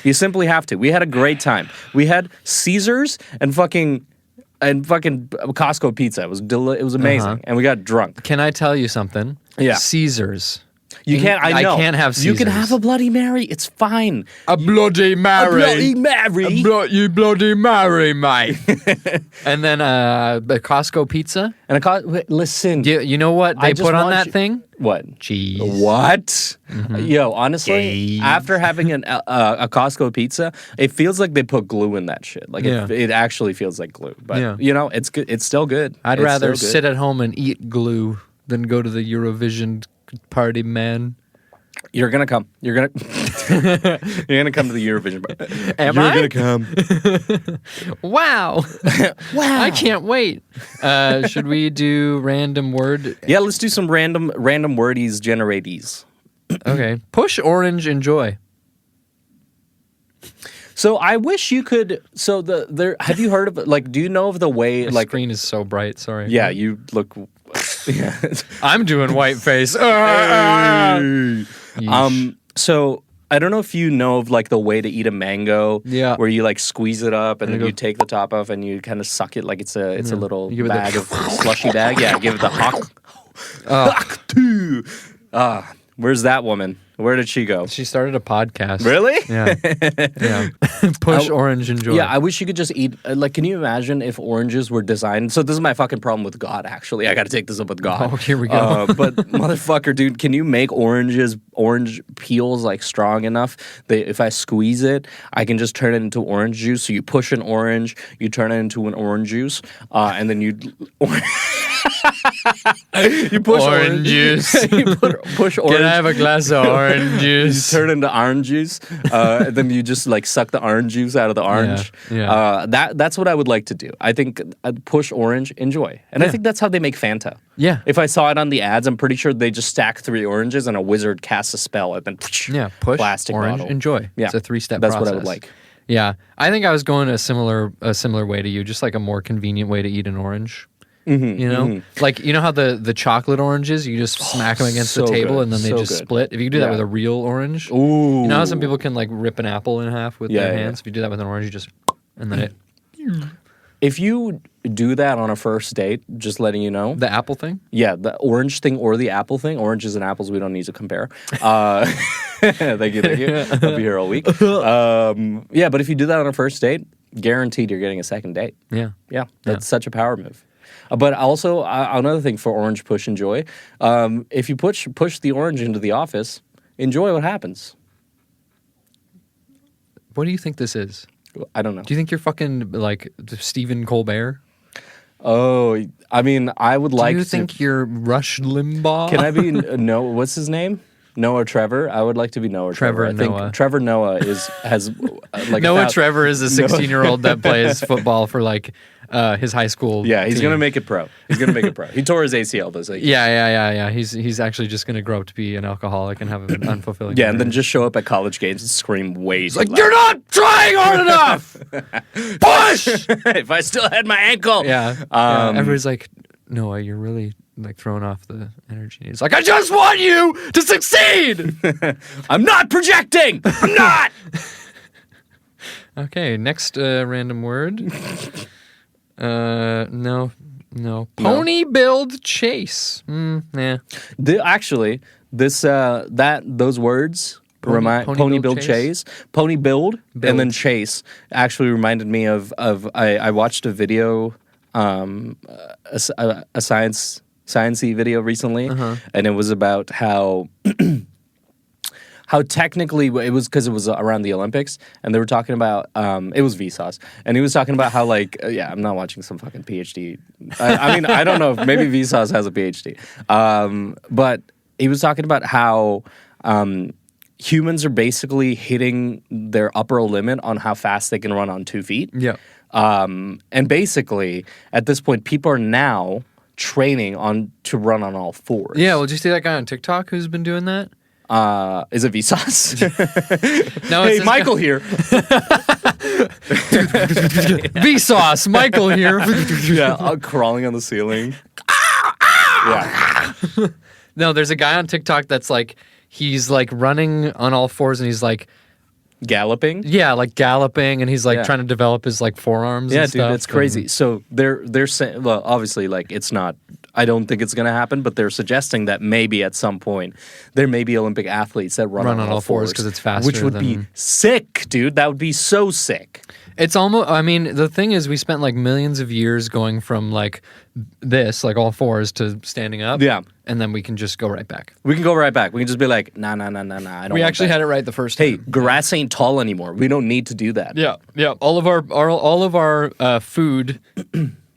You simply have to. We had a great time. We had Caesars and fucking Costco pizza. It was amazing, and we got drunk. Can I tell you something? Yeah. Caesars. You can't. I know. can't have Caesars. You can have a Bloody Mary. It's fine. A Bloody Mary. A Bloody Mary. You Bloody Mary, mate. And then the Costco pizza. And listen. You know what I they just put on want that you- thing? What? Cheese. What? Yo, honestly, Cheese. after having a Costco pizza, it feels like they put glue in that shit. Like Yeah. it actually feels like glue. But Yeah. you know, it's good. It's still good. I'd It's rather still good. sit at home and eat glue than go to the Eurovision party, man. You're gonna come. You're gonna. You're gonna come to the Eurovision party. Am You're I? gonna come. Wow. Wow. I can't wait. Should we do random word? Yeah, let's do some random wordies generatees. Okay. Push orange, enjoy. So I wish you could. So have you heard of like? Do you know of the way My like? screen is so bright. Sorry. Yeah, you look. Yeah. I'm doing white face. So I don't know if you know of like the way to eat a mango. Yeah. Where you like squeeze it up and then go- you take the top off and you kind of suck it like it's a little You give it the- bag of slushy bag. Yeah. Give it the hawk. Where's that woman? Where did she go? She started a podcast. Really? Yeah. Yeah. Push orange enjoy. Yeah, I wish you could just eat. Like, can you imagine if oranges were designed? So this is my fucking problem with God. Actually, I got to take this up with God. Oh, here we go. But motherfucker, dude, can you make orange peels like strong enough that if I squeeze it, I can just turn it into orange juice? So you push an orange, you turn it into an orange juice, and then you you push Orange juice. you push orange. Can I have a glass of orange juice? You turn into orange juice, and then you just like suck the orange juice out of the orange. Yeah. That's what I would like to do. I think I'd push orange, enjoy, and I think that's how they make Fanta. Yeah. If I saw it on the ads, I'm pretty sure they just stack 3 oranges and a wizard casts a spell and then Yeah. Push plastic orange bottle. enjoy. Yeah. It's a 3-step That's process. what I would like. Yeah. I think I was going a similar way to you, just like a more convenient way to eat an orange. You know, like you know how the chocolate oranges, you just smack them against the so table good, and then they so just good. split. If you could do that Yeah. with a real orange, Ooh. you know how some people can like rip an apple in half with Yeah, their yeah. hands. If you do that with an orange, you just and then it If you do that on a first date, just letting you know. the apple thing. Yeah, the orange thing or the apple thing. Oranges and apples, we don't need to compare. Thank you. I'll be here all week. Yeah, but if you do that on a first date, guaranteed you're getting a second date. Yeah. Yeah, that's such a power move. But also, another thing for orange push enjoy, if you push the orange into the office, enjoy what happens. What do you think this is? I don't know. Do you think you're fucking like Stephen Colbert? Oh, I mean, I would like do you to. think you're Rush Limbaugh? Can I be Noah? What's his name? Noah Trevor. I would like to be Noah Trevor. Trevor I Noah. think Trevor Noah has like Noah Trevor is a 16-year-old that plays football for like his high school. Yeah, he's team. gonna make it pro. He's gonna make it pro. He tore his ACL this week. Yeah. He's actually just gonna grow up to be an alcoholic and have an unfulfilling. Yeah, and then career. just show up at college games and scream way too like loud. you're not trying hard enough. Push. If I still had my ankle. Yeah. Everybody's like, Noah, you're really like throwing off the energy. He's like, I just want you to succeed. I'm not projecting. I'm not. Okay, next random word. No. Pony build chase. Nah. Actually, those words remind pony build build chase, pony build, and then chase actually reminded me of I watched a video, a sciencey video recently, and it was about how. How technically it was because it was around the Olympics, and they were talking about it was Vsauce, and he was talking about how like I'm not watching some fucking PhD. I mean I don't know if maybe Vsauce has a PhD, but he was talking about how humans are basically hitting their upper limit on how fast they can run on 2 feet. Yeah. And basically at this point, people are now training to run on all fours. Yeah. Well, did you see that guy on TikTok who's been doing that? Is it Vsauce? No, Hey, it's this Michael here. Vsauce, Michael here. Yeah, crawling on the ceiling. Yeah. No, there's a guy on TikTok that's like, he's like running on all fours and he's like, Galloping. yeah, like galloping and he's like Yeah. trying to develop his like forearms. Yeah, and dude, stuff. it's crazy. So they're saying, well, obviously, like it's not. I don't think it's going to happen, but they're suggesting that maybe at some point there may be Olympic athletes that run on all fours 'cause it's faster which would be than- sick, dude. That would be so sick. It's almost, I mean, the thing is, we spent like millions of years going from like this, like all fours, to standing up. Yeah. And then we can just go right back. We can go right back. We can just be like, nah. I don't. We want actually that. had it right the first Hey, time. grass ain't tall anymore. We don't need to do that. Yeah. All of our food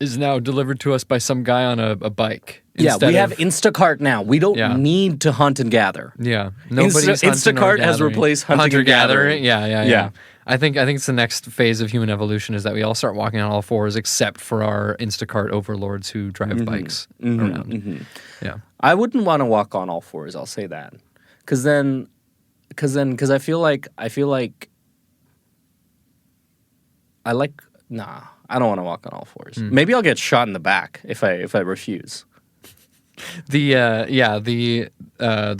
is now delivered to us by some guy on a bike. Yeah, instead we have of- Instacart now. We don't Yeah. need to hunt and gather. Yeah. Nobody's hunting or Instacart has gathering. replaced hunting and gathering. Yeah. Yeah. I think it's the next phase of human evolution is that we all start walking on all fours, except for our Instacart overlords who drive bikes around. Yeah. I wouldn't want to walk on all fours. I'll say that, because I feel like Nah, I don't want to walk on all fours. Maybe I'll get shot in the back if I refuse. The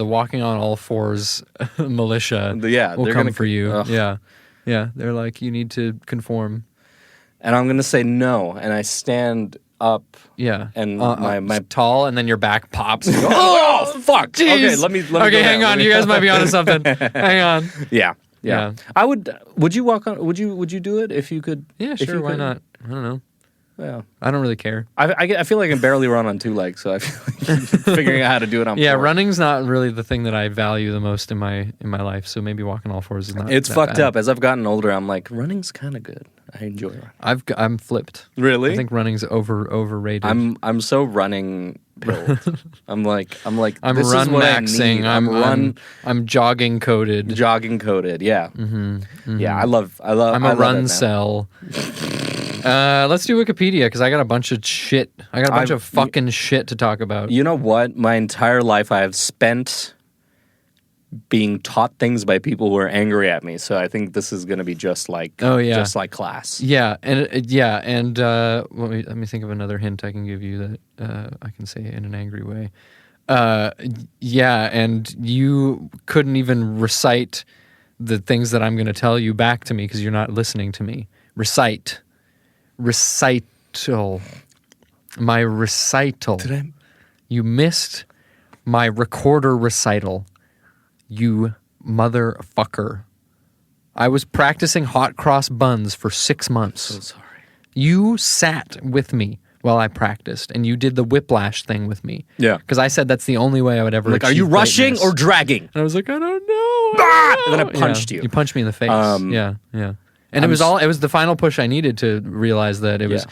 walking on all fours militia will they're come gonna for you. Ugh. Yeah. They're like, you need to conform. And I'm gonna say no, and I stand up. Yeah, And my tall, and then your back pops. And you go, oh fuck! Jeez. Okay, let me. Okay, hang on. You guys might be onto something. Hang on. Yeah. Yeah. I would. Would you walk on? Would you do it if you could? Yeah, if sure. you Why could? not? I don't know. Yeah. I don't really care. I feel like I can barely run on two legs, so I feel like figuring out how to do it on. Yeah, four. running's not really the thing that I value the most in my life. So maybe walking all fours is not. It's that fucked bad. up. As I've gotten older, I'm like, running's kind of good. I enjoy running. I'm flipped. Really? I think running's overrated. I'm so running pilled. I'm like I'm this run is what maxing. I need. I'm jogging coded. jogging coded. Yeah. Yeah. I love. I'm I a love run it now. cell. Let's do Wikipedia because I got a bunch of shit. I got a bunch of fucking shit to talk about. You know what? My entire life I have spent being taught things by people who are angry at me. So I think this is going to be just like just like class. Yeah, and let me think of another hint I can give you that I can say in an angry way. And you couldn't even recite the things that I'm going to tell you back to me because you're not listening to me. Recital. My recital. Did I? You missed my recorder recital. You motherfucker. I was practicing hot cross buns for 6 months. So sorry. You sat with me while I practiced, and you did the whiplash thing with me. Yeah. Because I said that's the only way I would ever Like, are achieve you rushing greatness. or dragging? And I was like, I don't know. And then I punched you. You punched me in the face. Yeah. And I'm it was the final push I needed to realize that it was.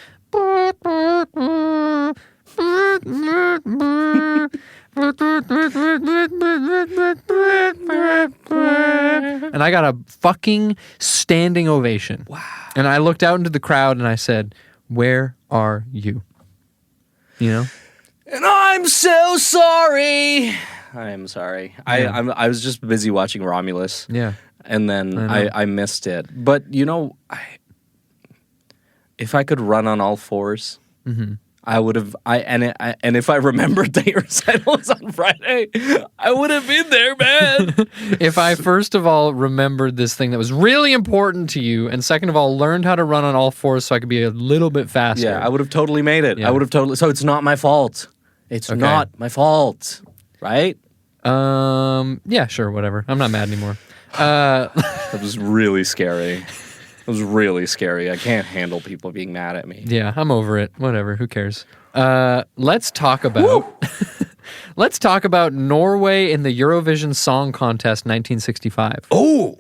And I got a fucking standing ovation. Wow. And I looked out into the crowd and I said, "Where are you?" You know? And I'm so sorry. I am sorry. Yeah. I was just busy watching Romulus. Yeah. And then I know. I missed it. But you know, if I could run on all fours, I would have. And if I remembered that your recital was on Friday, I would have been there, man. If I first of all remembered this thing that was really important to you, and second of all learned how to run on all fours so I could be a little bit faster. Yeah, I would have totally made it. Yeah. I would have totally. So it's not my fault. It's not my fault, right? Yeah, sure, whatever. I'm not mad anymore. That was really scary. It was really scary. I can't handle people being mad at me. Yeah, I'm over it. Whatever. Who cares? Let's talk about let's talk about Norway in the Eurovision Song Contest 1965. Oh,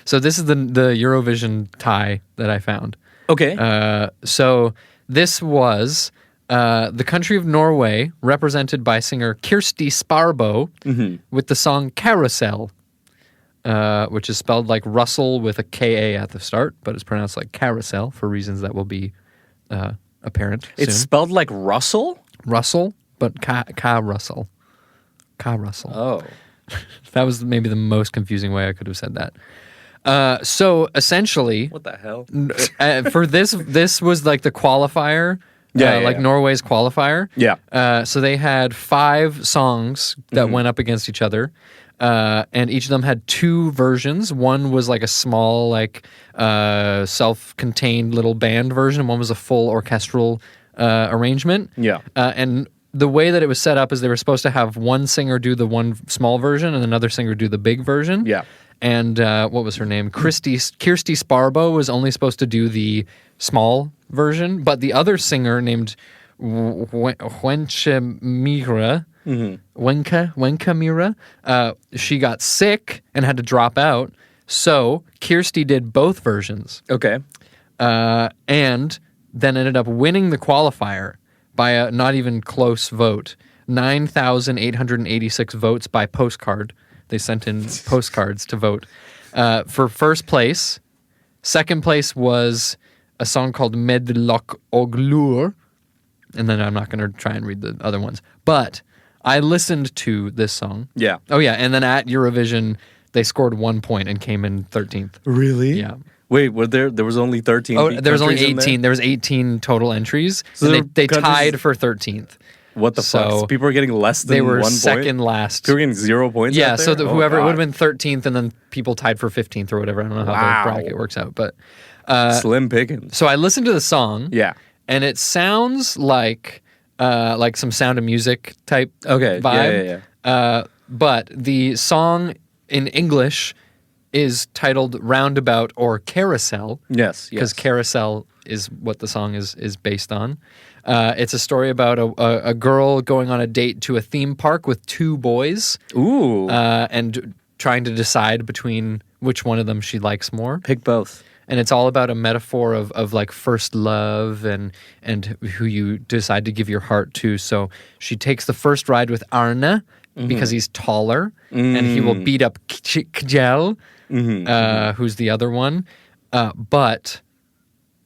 So this is the Eurovision tie that I found. okay. So this was the country of Norway, represented by singer Kirsti Sparbo, with the song Carousel, which is spelled like Russell with a K-A at the start, but it's pronounced like Carousel for reasons that will be apparent It's soon. spelled like Russell. Russell, but Ka-Russell. Ka-Russell. Oh, That was maybe the most confusing way I could have said that. So essentially, what the hell? for this was like the qualifier, Yeah. Norway's qualifier. Yeah. So they had 5 songs that went up against each other, and each of them had 2 versions. One was like a small, self-contained little band version. One was a full orchestral arrangement. Yeah. And the way that it was set up is they were supposed to have one singer do the one small version and another singer do the big version. Yeah. And what was her name? Kirsti Sparbo was only supposed to do the small version, but the other singer named Wenche Mira, Wenka Mira, she got sick and had to drop out. So Kirsti did both versions, Okay. and then ended up winning the qualifier by a not even close vote. 9,886 votes by postcard. They sent in postcards to vote. For first place, second place was a song called Medlok Oglur. And then I'm not going to try and read the other ones. But I listened to this song. Yeah. Oh, yeah. And then at Eurovision, they scored 1 point and came in 13th. Really? Yeah. Wait, there was only 13? Oh, there was only countries in there? 18. There was 18 total entries, So and there they were countries- tied for 13th. What the fuck? So So people are getting less than They were 1 second point? last. People are getting 0 points Yeah, out so there? whoever it would have God. been 13th, and then people tied for 15th or whatever. I don't know how Wow. the bracket works out, but Slim pickings. so I listened to the song. Yeah. and it sounds like some Sound of Music type Okay. vibe. Yeah. But the song in English is titled Roundabout or Carousel, Yes. because Yes. Carousel is what the song is based on. It's a story about a girl going on a date to a theme park with two boys Ooh. and trying to decide between which one of them she likes more. Pick both. And it's all about a metaphor of like first love and who you decide to give your heart to. So she takes the first ride with Arne because he's taller and he will beat up Kjell, who's the other one. But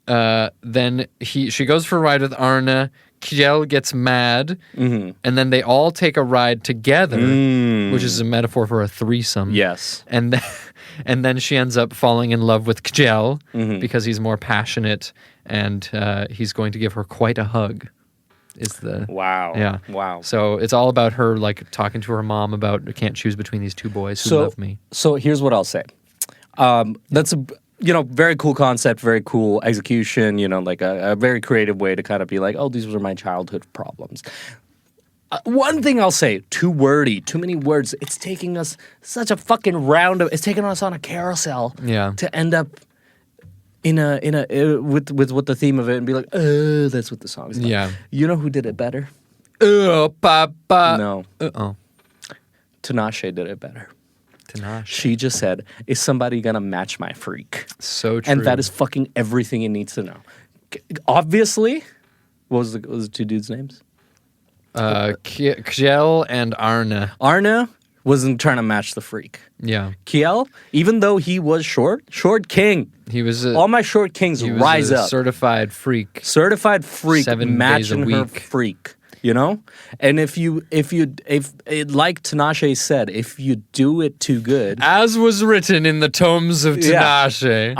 then she goes for a ride with Arne. Kjell gets mad, and then they all take a ride together, which is a metaphor for a threesome. Yes. And then she ends up falling in love with Kjell because he's more passionate, and he's going to give her quite a hug. Is the Wow. yeah. Wow. So it's all about her like talking to her mom about I can't choose between these two boys who love me. So here's what I'll say. That's a very cool concept, very cool execution. Like a very creative way to kind of be like, oh, these were my childhood problems. One thing I'll say, too wordy, too many words. It's taking us such a fucking round of. It's taking us on a carousel. Yeah. To end up in a with what the theme of it and be like, oh, that's what the song's about. Yeah. You know who did it better? Oh, papa. No, Uh-oh. Tinashe did it better. Tinashe. She just said, "Is somebody gonna match my freak?" So true. And that is fucking everything it needs to know. Obviously, what was the two dudes' names? Kjell and Arne. Arne wasn't trying to match the freak. Yeah. Kiel, even though he was short king. He was All my short kings he was rise a up. certified freak. Certified freak, 7 days a matching her week. freak. And if like Tinashe said, if you do it too good, As was written in the tomes of Yeah. Tinashe.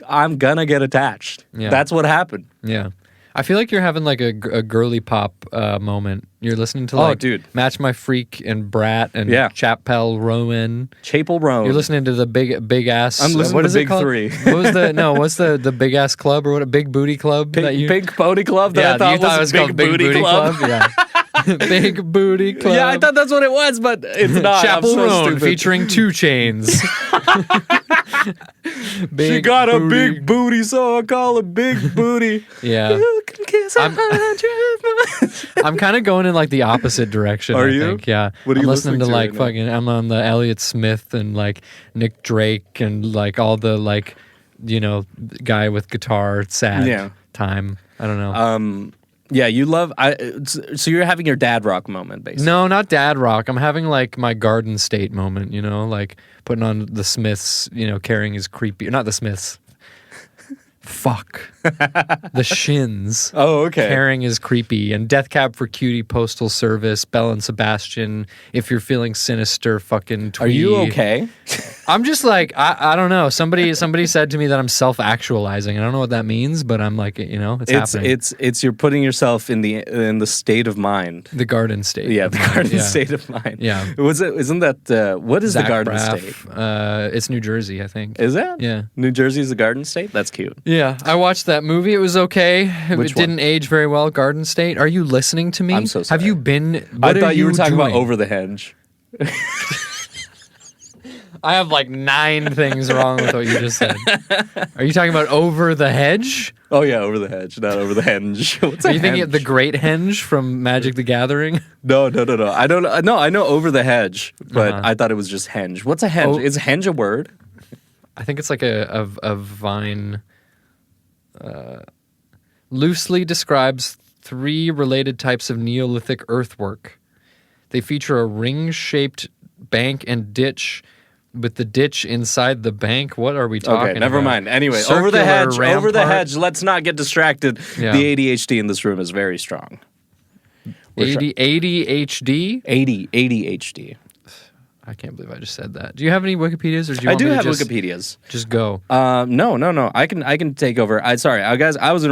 I'm gonna get attached. Yeah. That's what happened. Yeah. I feel like you're having like a girly pop moment. You're listening to like dude. Match My Freak and Brat and Yeah. Chapel Rowan. Chapel Roan. You're listening to the big ass. I'm listening what to is it Big called? Three. What's the big ass club or what? A big booty club? that you, Pink Pony Club that yeah, I you thought was called Big Booty Club. Yeah. Big Booty Club. Yeah, I thought that's what it was, but it's not. Chapel I'm so Roan stupid. featuring 2 Chains. She got a big booty, so I call it Big Booty. Yeah. You can kiss I'm- 100 more. I'm kind of going in like the opposite direction. Are I you? think. Yeah. What are I'm you listening to listening to like right now? fucking. I'm on the Elliott Smith and like Nick Drake and like all the like, guy with guitar sad Yeah. time. I don't know. Yeah, you love. So you're having your dad rock moment, basically. No, not dad rock. I'm having like my Garden State moment. Like putting on the Smiths. Carrying his creepy. Not the Smiths. Fuck. The Shins. Oh, okay. Caring is creepy, and Death Cab for Cutie, Postal Service, Belle and Sebastian. If you're feeling sinister, fucking Twee. Are you okay? I'm just like I don't know. Somebody said to me that I'm self-actualizing. I don't know what that means, but I'm like it's happening. It's you're putting yourself in the state of mind. The Garden State. Yeah, the garden Yeah. state of mind. Yeah. Isn't that what is Zach the garden Braff, state? It's New Jersey, I think. Is that? Yeah. New Jersey's the garden state? That's cute. Yeah, I watched that movie. It was okay. Which It didn't age very well. Garden State. Are you listening to me? I'm so sorry. Have you been? I What are thought you were talking about doing? Over the Hedge. I have like 9 things wrong with what you just said. Are you talking about Over the Hedge? Oh yeah, Over the Hedge, not Over the Henge. What's Are a you thinking henge? of the Great Henge from Magic the Gathering? No. I don't. No, I know Over the Hedge, but Uh-huh. I thought it was just henge. What's a henge? Oh. Is henge a word? I think it's like a vine. Loosely describes 3 related types of Neolithic earthwork. They feature a ring-shaped bank and ditch, with the ditch inside the bank. What are we talking Okay, never about? mind. Anyway, Over the Circular Hedge. Over the rampart? Hedge. Let's not get distracted. Yeah. The ADHD in this room is very strong. We're try- ADHD? 80 ADHD. I can't believe I just said that. Do you have any Wikipedias, or do you I want do me to have just, Wikipedias. Just go. No. I can take over. Sorry, guys. I was in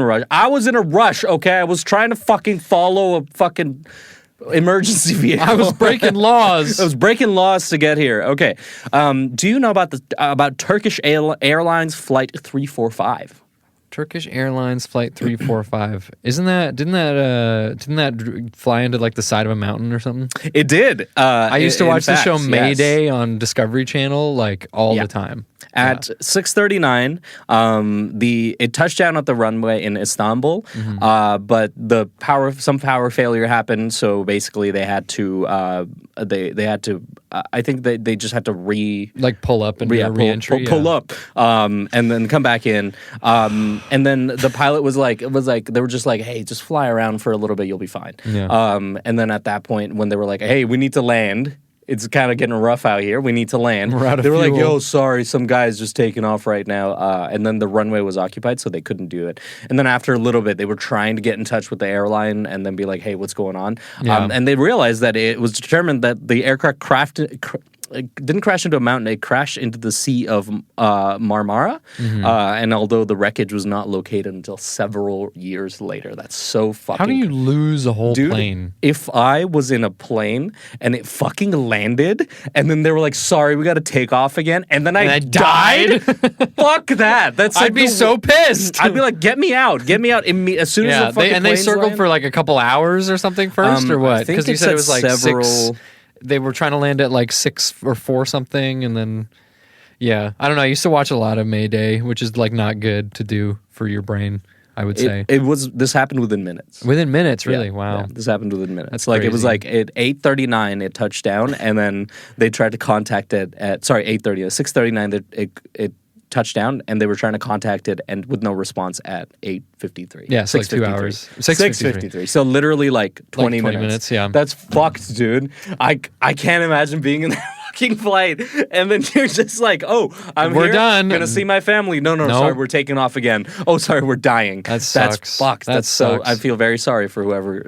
a rush. Okay, I was trying to fucking follow a fucking emergency vehicle. I was breaking laws. I was breaking laws to get here. Okay. Do you know about Turkish Airlines Flight 345? Turkish Airlines Flight 345. Didn't that fly into like the side of a mountain or something? It did. I used to watch the show yes. Mayday on Discovery Channel like all the time. At 6:39, it touched down at the runway in Istanbul, but some power failure happened. So basically, they had to I think they just had to pull up and re-entry, pull up, and then come back in. And then the pilot was like, they were just like, hey, just fly around for a little bit, you'll be fine. Yeah. And then at that point, when they were like, hey, we need to land. It's kind of getting rough out here. We need to land. They were like, yo, sorry, some guy's just taking off right now. And then the runway was occupied, so they couldn't do it. And then after a little bit, they were trying to get in touch with the airline and then be like, hey, what's going on? Yeah. And they realized that it was determined that the aircraft it didn't crash into a mountain. It crashed into the Sea of Marmara. And although the wreckage was not located until several years later, that's so fucking... How do you lose a whole plane? If I was in a plane and it fucking landed and then they were like, sorry, we got to take off again, and then I died? Fuck that. I'd be so pissed. I'd be like, get me out. Get me out as soon as the fucking and they circled land. for like a couple hours or something first, or what? Because you said it was like several... 6... They were trying to land at like 6 or 4 something, and then I don't know. I used to watch a lot of Mayday, which is like not good to do for your brain, I would say. This happened within minutes. Within minutes, really? Yeah, wow. yeah, this happened within minutes. That's like crazy. it was like at 8:39 it touched down, and then they tried to contact it at 8:30, 6:39 it touched down, and they were trying to contact it and with no response at 8:53. Yeah, so like 2 hours. 6:53. So literally like 20 Like 20 minutes. minutes, yeah. That's fucked, dude. I can't imagine being in that fucking flight and then you're just like, oh, We're here, done. gonna see my family. No, Nope. sorry, we're taking off again. Oh, sorry, we're dying. That sucks. That's fucked. That That's so. sucks. I feel very sorry for whoever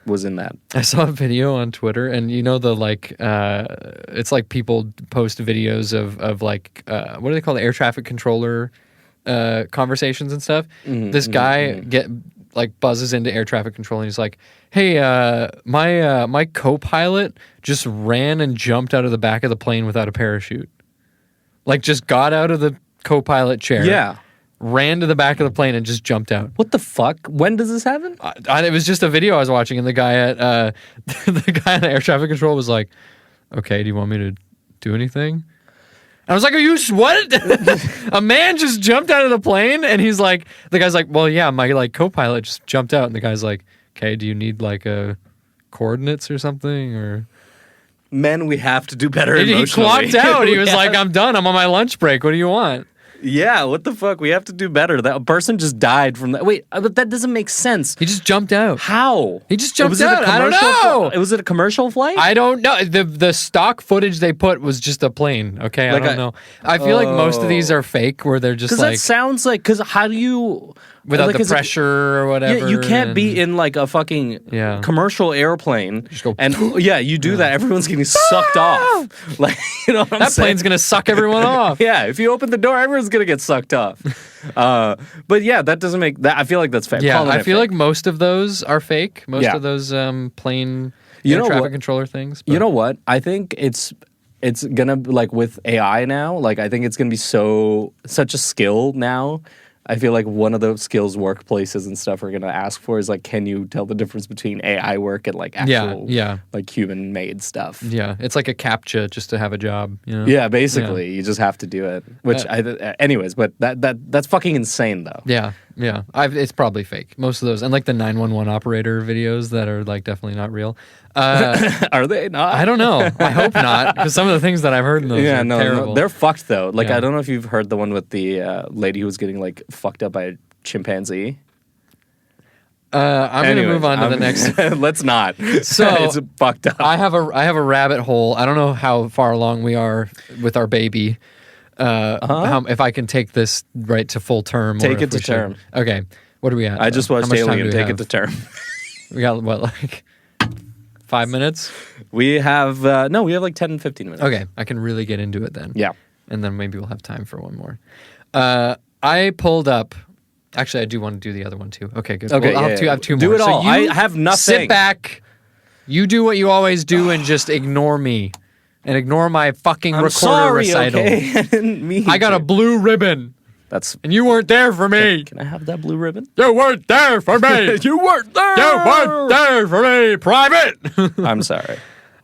was in that. I saw a video on Twitter, and it's like people post videos of like what do they call the air traffic controller conversations and stuff. This guy buzzes into air traffic control, and he's like, "Hey, my co-pilot just ran and jumped out of the back of the plane without a parachute. Like, just got out of the co-pilot chair, Yeah. ran to the back of the plane and just jumped out." What the fuck? When does this happen? It was just a video I was watching, and the guy at the guy on air traffic control was like, "Okay, do you want me to do anything?" I was like, "Are you what?" A man just jumped out of the plane, and the guy's like, "Well, yeah, my like co-pilot just jumped out," and the guy's like, "Okay, do you need like coordinates or something or?" Men, we have to do better. And he emotionally. clocked out. He was like, "I'm done. I'm on my lunch break. What do you want?" Yeah, what the fuck? We have to do better. That person just died from that. Wait, but that doesn't make sense. He just jumped out. How? He just jumped Was it a out. I don't commercial know. Was it a commercial flight? I don't know. The stock footage they put was just a plane. Okay, Like I don't know. I feel like most of these are fake, where they're just Because like that sounds like. Because how do you? without like, the is it- pressure or whatever. Yeah, you can't be in like a fucking Yeah. commercial airplane. Just go, and yeah, you do that. Everyone's getting sucked off. Like, you know what I'm that saying? plane's gonna suck everyone off. Yeah, if you open the door, everyone's gonna get sucked off. But yeah, that doesn't make that. I feel like that's fake. Yeah, Calling I it feel fake. like most of those are fake. Most Yeah. of those plane You air know traffic what? controller things. You but- know what? I think it's gonna like with AI now. Like I think it's gonna be such a skill now. I feel like one of the skills workplaces and stuff are gonna ask for is like, can you tell the difference between AI work and like actual yeah. like human made stuff? Yeah, it's like a CAPTCHA just to have a job. You know? Yeah, basically, you just have to do it. Which, anyways, but that's fucking insane though. Yeah. It's probably fake. Most of those, and like the 911 operator videos that are like definitely not real. Are they not? I don't know. I hope not, because some of the things that I've heard in those Yeah, are no, terrible. they're fucked though. Like Yeah. I don't know if you've heard the one with the lady who was getting like fucked up by a chimpanzee. I'm gonna move on to the next. Let's not. So, it's fucked up. I have a rabbit hole. I don't know how far along we are with our baby. If I can take this right to full term. Take or it if to we should- term. Okay, what are we at? I just How watched much time Alien. do we Take have? it to term. We got what, like 5 minutes? We have we have like 10 and 15 minutes. Okay, I can really get into it then. Yeah. And then maybe we'll have time for one more. I pulled up. Actually, I do want to do the other one too. Okay, good. Okay, Well, I have two Do more. it all. So I have nothing. Sit back. You do what you always do and just ignore me. And ignore my fucking I'm recorder sorry, recital. okay? I didn't mean I got to. a blue ribbon. That's. And you weren't there for me. Can I have that blue ribbon? You weren't there for me. You weren't there. You weren't there for me. Private. I'm sorry.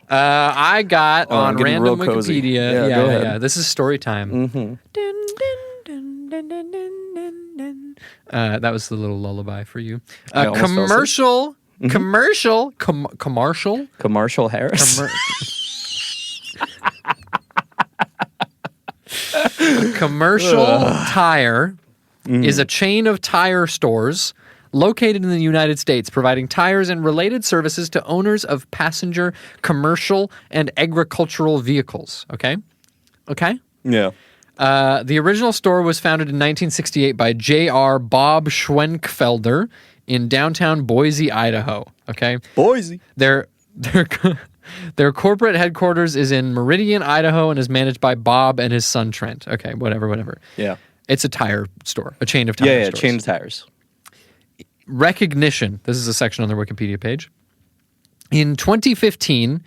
I got I'm on getting random real cozy. Wikipedia. Yeah, go ahead. This is story time. That was the little lullaby for you. I almost fell asleep. Commercial Harris. Commercial Tire is a chain of tire stores located in the United States, providing tires and related services to owners of passenger, commercial, and agricultural vehicles. Okay? Yeah. The original store was founded in 1968 by J.R. Bob Schwenkfelder in downtown Boise, Idaho. Okay? Boise. Their corporate headquarters is in Meridian, Idaho, and is managed by Bob and his son Trent. Okay, whatever. Yeah. It's a tire store, a chain of tire Yeah, stores. chain of tires. Recognition. This is a section on their Wikipedia page. In 2015,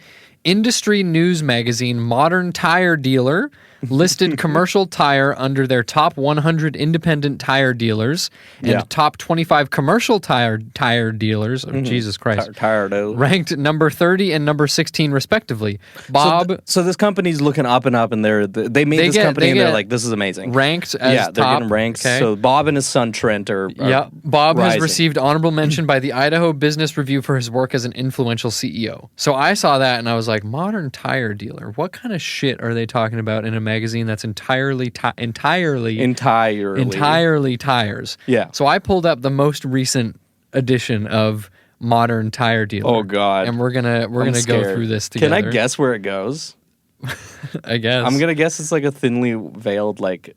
industry news magazine Modern Tire Dealer listed Commercial Tire under their top 100 independent tire dealers and top 25 commercial tire dealers. Oh, Jesus Christ. Tire. Ranked number 30 and number 16 respectively. Bob So this company's looking up and up, and they made this company, and they're like, this is amazing. Ranked as yeah, they're top. getting ranked. Okay. So Bob and his son Trent are Bob has rising. received honorable mention by the Idaho Business Review for his work as an influential CEO. So I saw that and I was like, Modern Tire Dealer. What kind of shit are they talking about in a magazine that's entirely tires? Yeah. So I pulled up the most recent edition of Modern Tire Dealer. Oh God. And we're gonna go through this together. Can I guess where it goes? I guess. I'm gonna guess it's like a thinly veiled, like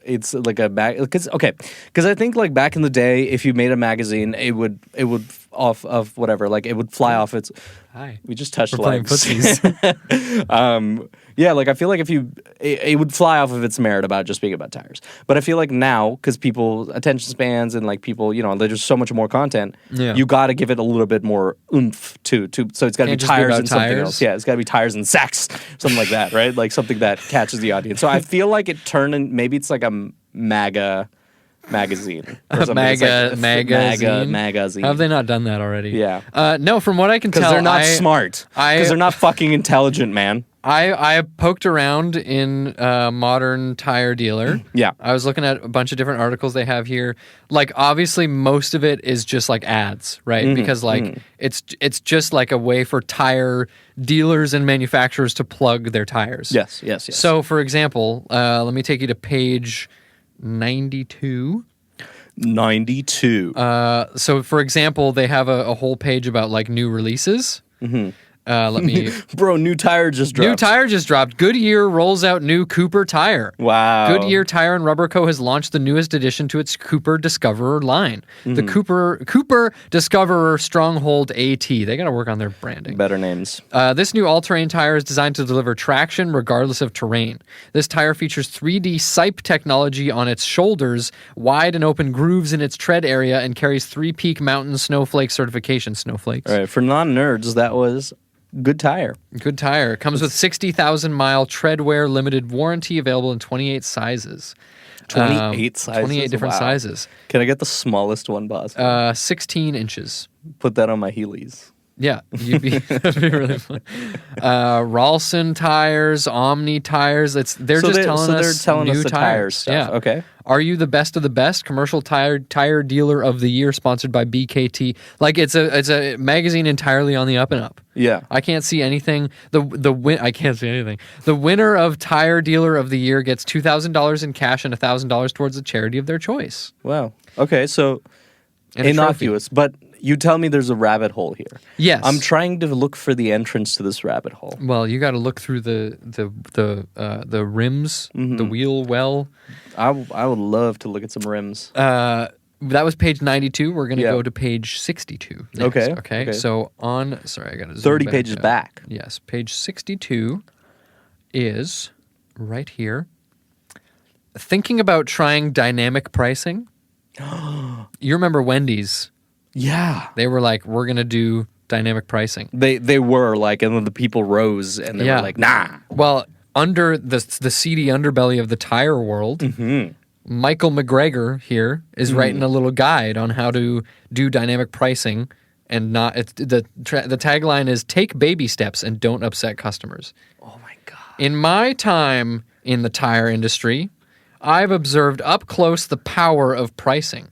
it's like a mag. Because I think like back in the day, if you made a magazine, it would off of whatever, like it would fly off its. Hi. We just touched We're playing legs. footsies. Yeah, like I feel like if it would fly off of its merit about just being about tires. But I feel like now, because people attention spans and like people, there's so much more content. Yeah. You got to give it a little bit more oomph to. So it's got to be Can't just be tires about and something tires? else. Yeah, it's got to be tires and sex, something like that, right? Like something that catches the audience. So I feel like it turned in. Maybe it's like a MAGA magazine. Or something. MAGA magazine. magazine. Have they not done that already? Yeah. No, from what I can tell, Because they're not smart. Because they're not fucking intelligent, man. I poked around in Modern Tire Dealer. Yeah. I was looking at a bunch of different articles they have here. Like, obviously, most of it is just like ads, right? Because like it's just like a way for tire dealers and manufacturers to plug their tires. Yes. So, for example, let me take you to page 92. 92. So, for example, they have a whole page about like new releases. Let me. Bro, new tire just dropped. New tire just dropped. Goodyear rolls out new Cooper tire. Wow. Goodyear Tire and Rubber Co. has launched the newest addition to its Cooper Discoverer line. The Cooper Discoverer Stronghold AT. They got to work on their branding. Better names. This new all-terrain tire is designed to deliver traction regardless of terrain. This tire features 3D SIPE technology on its shoulders, wide and open grooves in its tread area, and carries 3-peak mountain snowflake certification. Snowflakes. All right, for non-nerds, that was good tire. Good tire. It comes with 60,000-mile treadwear limited warranty, available in 28 sizes. 28 sizes? 28 different Wow. sizes. Can I get the smallest one possible? 16 inches. Put that on my Heelys. Yeah, that'd be really fun. Ralston tires, Omni tires. They're So just they're telling telling us us new the tire tires. stuff. Yeah. Okay. Are you the best of the best? Commercial tire dealer of the year, sponsored by BKT. Like it's a magazine entirely on the up and up. Yeah. I can't see anything. I can't see anything. The winner of Tire Dealer of the Year gets $2,000 in cash and $1,000 towards a charity of their choice. Wow. Okay, so And a innocuous, but you tell me there's a rabbit hole here. Yes. I'm trying to look for the entrance to this rabbit hole. Well, you got to look through the rims, the wheel well. I would love to look at some rims. that was page 92. We're going to Yeah. go to page 62 next, Okay, okay. okay. So sorry, I got to 30 pages back. Yes, page 62 is right here. Thinking about trying dynamic pricing. You remember Wendy's? Yeah. They were like, we're going to do dynamic pricing. They were like, and then the people rose and they Yeah. were like, nah. Well, under the seedy underbelly of the tire world, Michael McGregor here is writing a little guide on how to do dynamic pricing, and the tagline is "Take baby steps and don't upset customers." Oh my God. In my time in the tire industry, I've observed up close the power of pricing.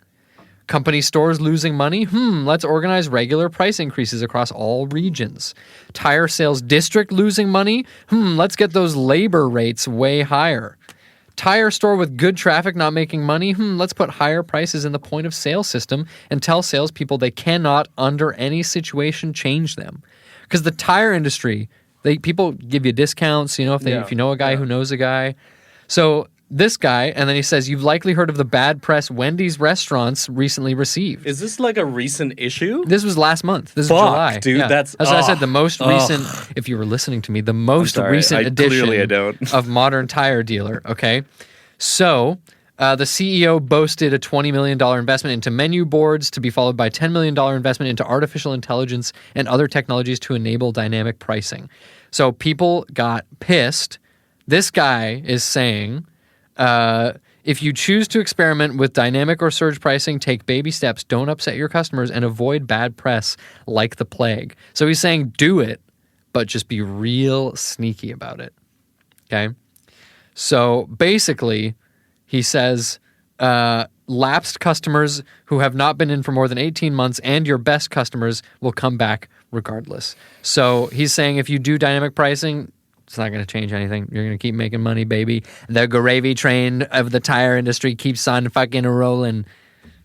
Company stores losing money? Let's organize regular price increases across all regions. Tire sales district losing money? Let's get those labor rates way higher. Tire store with good traffic not making money? Let's put higher prices in the point of sale system and tell salespeople they cannot, under any situation, change them. Because the tire industry, people give you discounts, if you know a guy who knows a guy. So this guy, and then he says, you've likely heard of the bad press Wendy's restaurants recently received. Is this like a recent issue? This was last month. This Fuck, is July. dude, that's- what I said. The most recent, if you were listening to me, the most recent edition Clearly I don't. of Modern Tire Dealer. Okay. So the CEO boasted a $20 million investment into menu boards to be followed by $10 million investment into artificial intelligence and other technologies to enable dynamic pricing. So people got pissed. This guy is saying, if you choose to experiment with dynamic or surge pricing, take baby steps, don't upset your customers, and avoid bad press like the plague. So he's saying do it, but just be real sneaky about it. Okay? So basically, he says lapsed customers who have not been in for more than 18 months and your best customers will come back regardless. So he's saying if you do dynamic pricing, it's not going to change anything. You're going to keep making money, baby. The gravy train of the tire industry keeps on fucking rolling.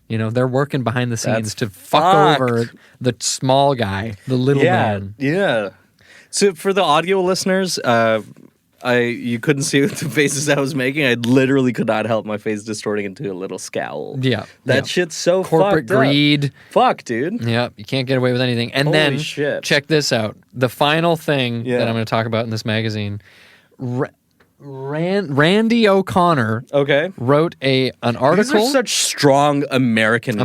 They're working behind the scenes to fuck over the small guy, the little man. Yeah. So for the audio listeners, you couldn't see the faces I was making. I literally could not help my face distorting into a little scowl. Yeah. That shit's so Corporate fucked up. greed. Fuck, dude. Yeah, you can't get away with anything. And Holy then, shit. check this out. The final thing Yeah. that I'm going to talk about in this magazine, Randy O'Connor Okay. wrote an article. These are such strong American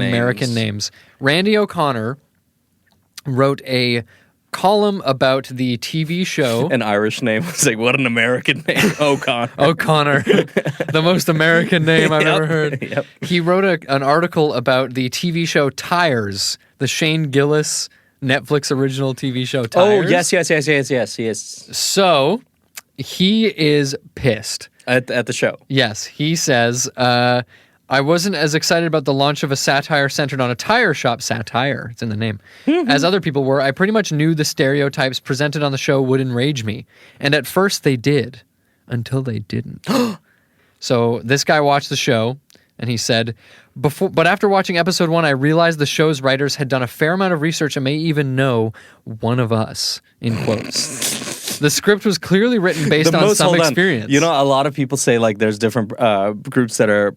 names. Randy O'Connor wrote a column about the TV show. An Irish name. It's like, what an American name. O'Connor. O'Connor, the most American name I've ever heard. Yep. He wrote an article about the TV show Tires, the Shane Gillis Netflix original TV show Tires. Oh, yes. So he is pissed. At the show. Yes, he says, I wasn't as excited about the launch of a satire centered on a tire shop, satire, it's in the name, as other people were. I pretty much knew the stereotypes presented on the show would enrage me. And at first they did, until they didn't. So this guy watched the show, and he said, but after watching episode 1, I realized the show's writers had done a fair amount of research and may even know one of us, in quotes. The script was clearly written based on some experience. A lot of people say like there's different groups that are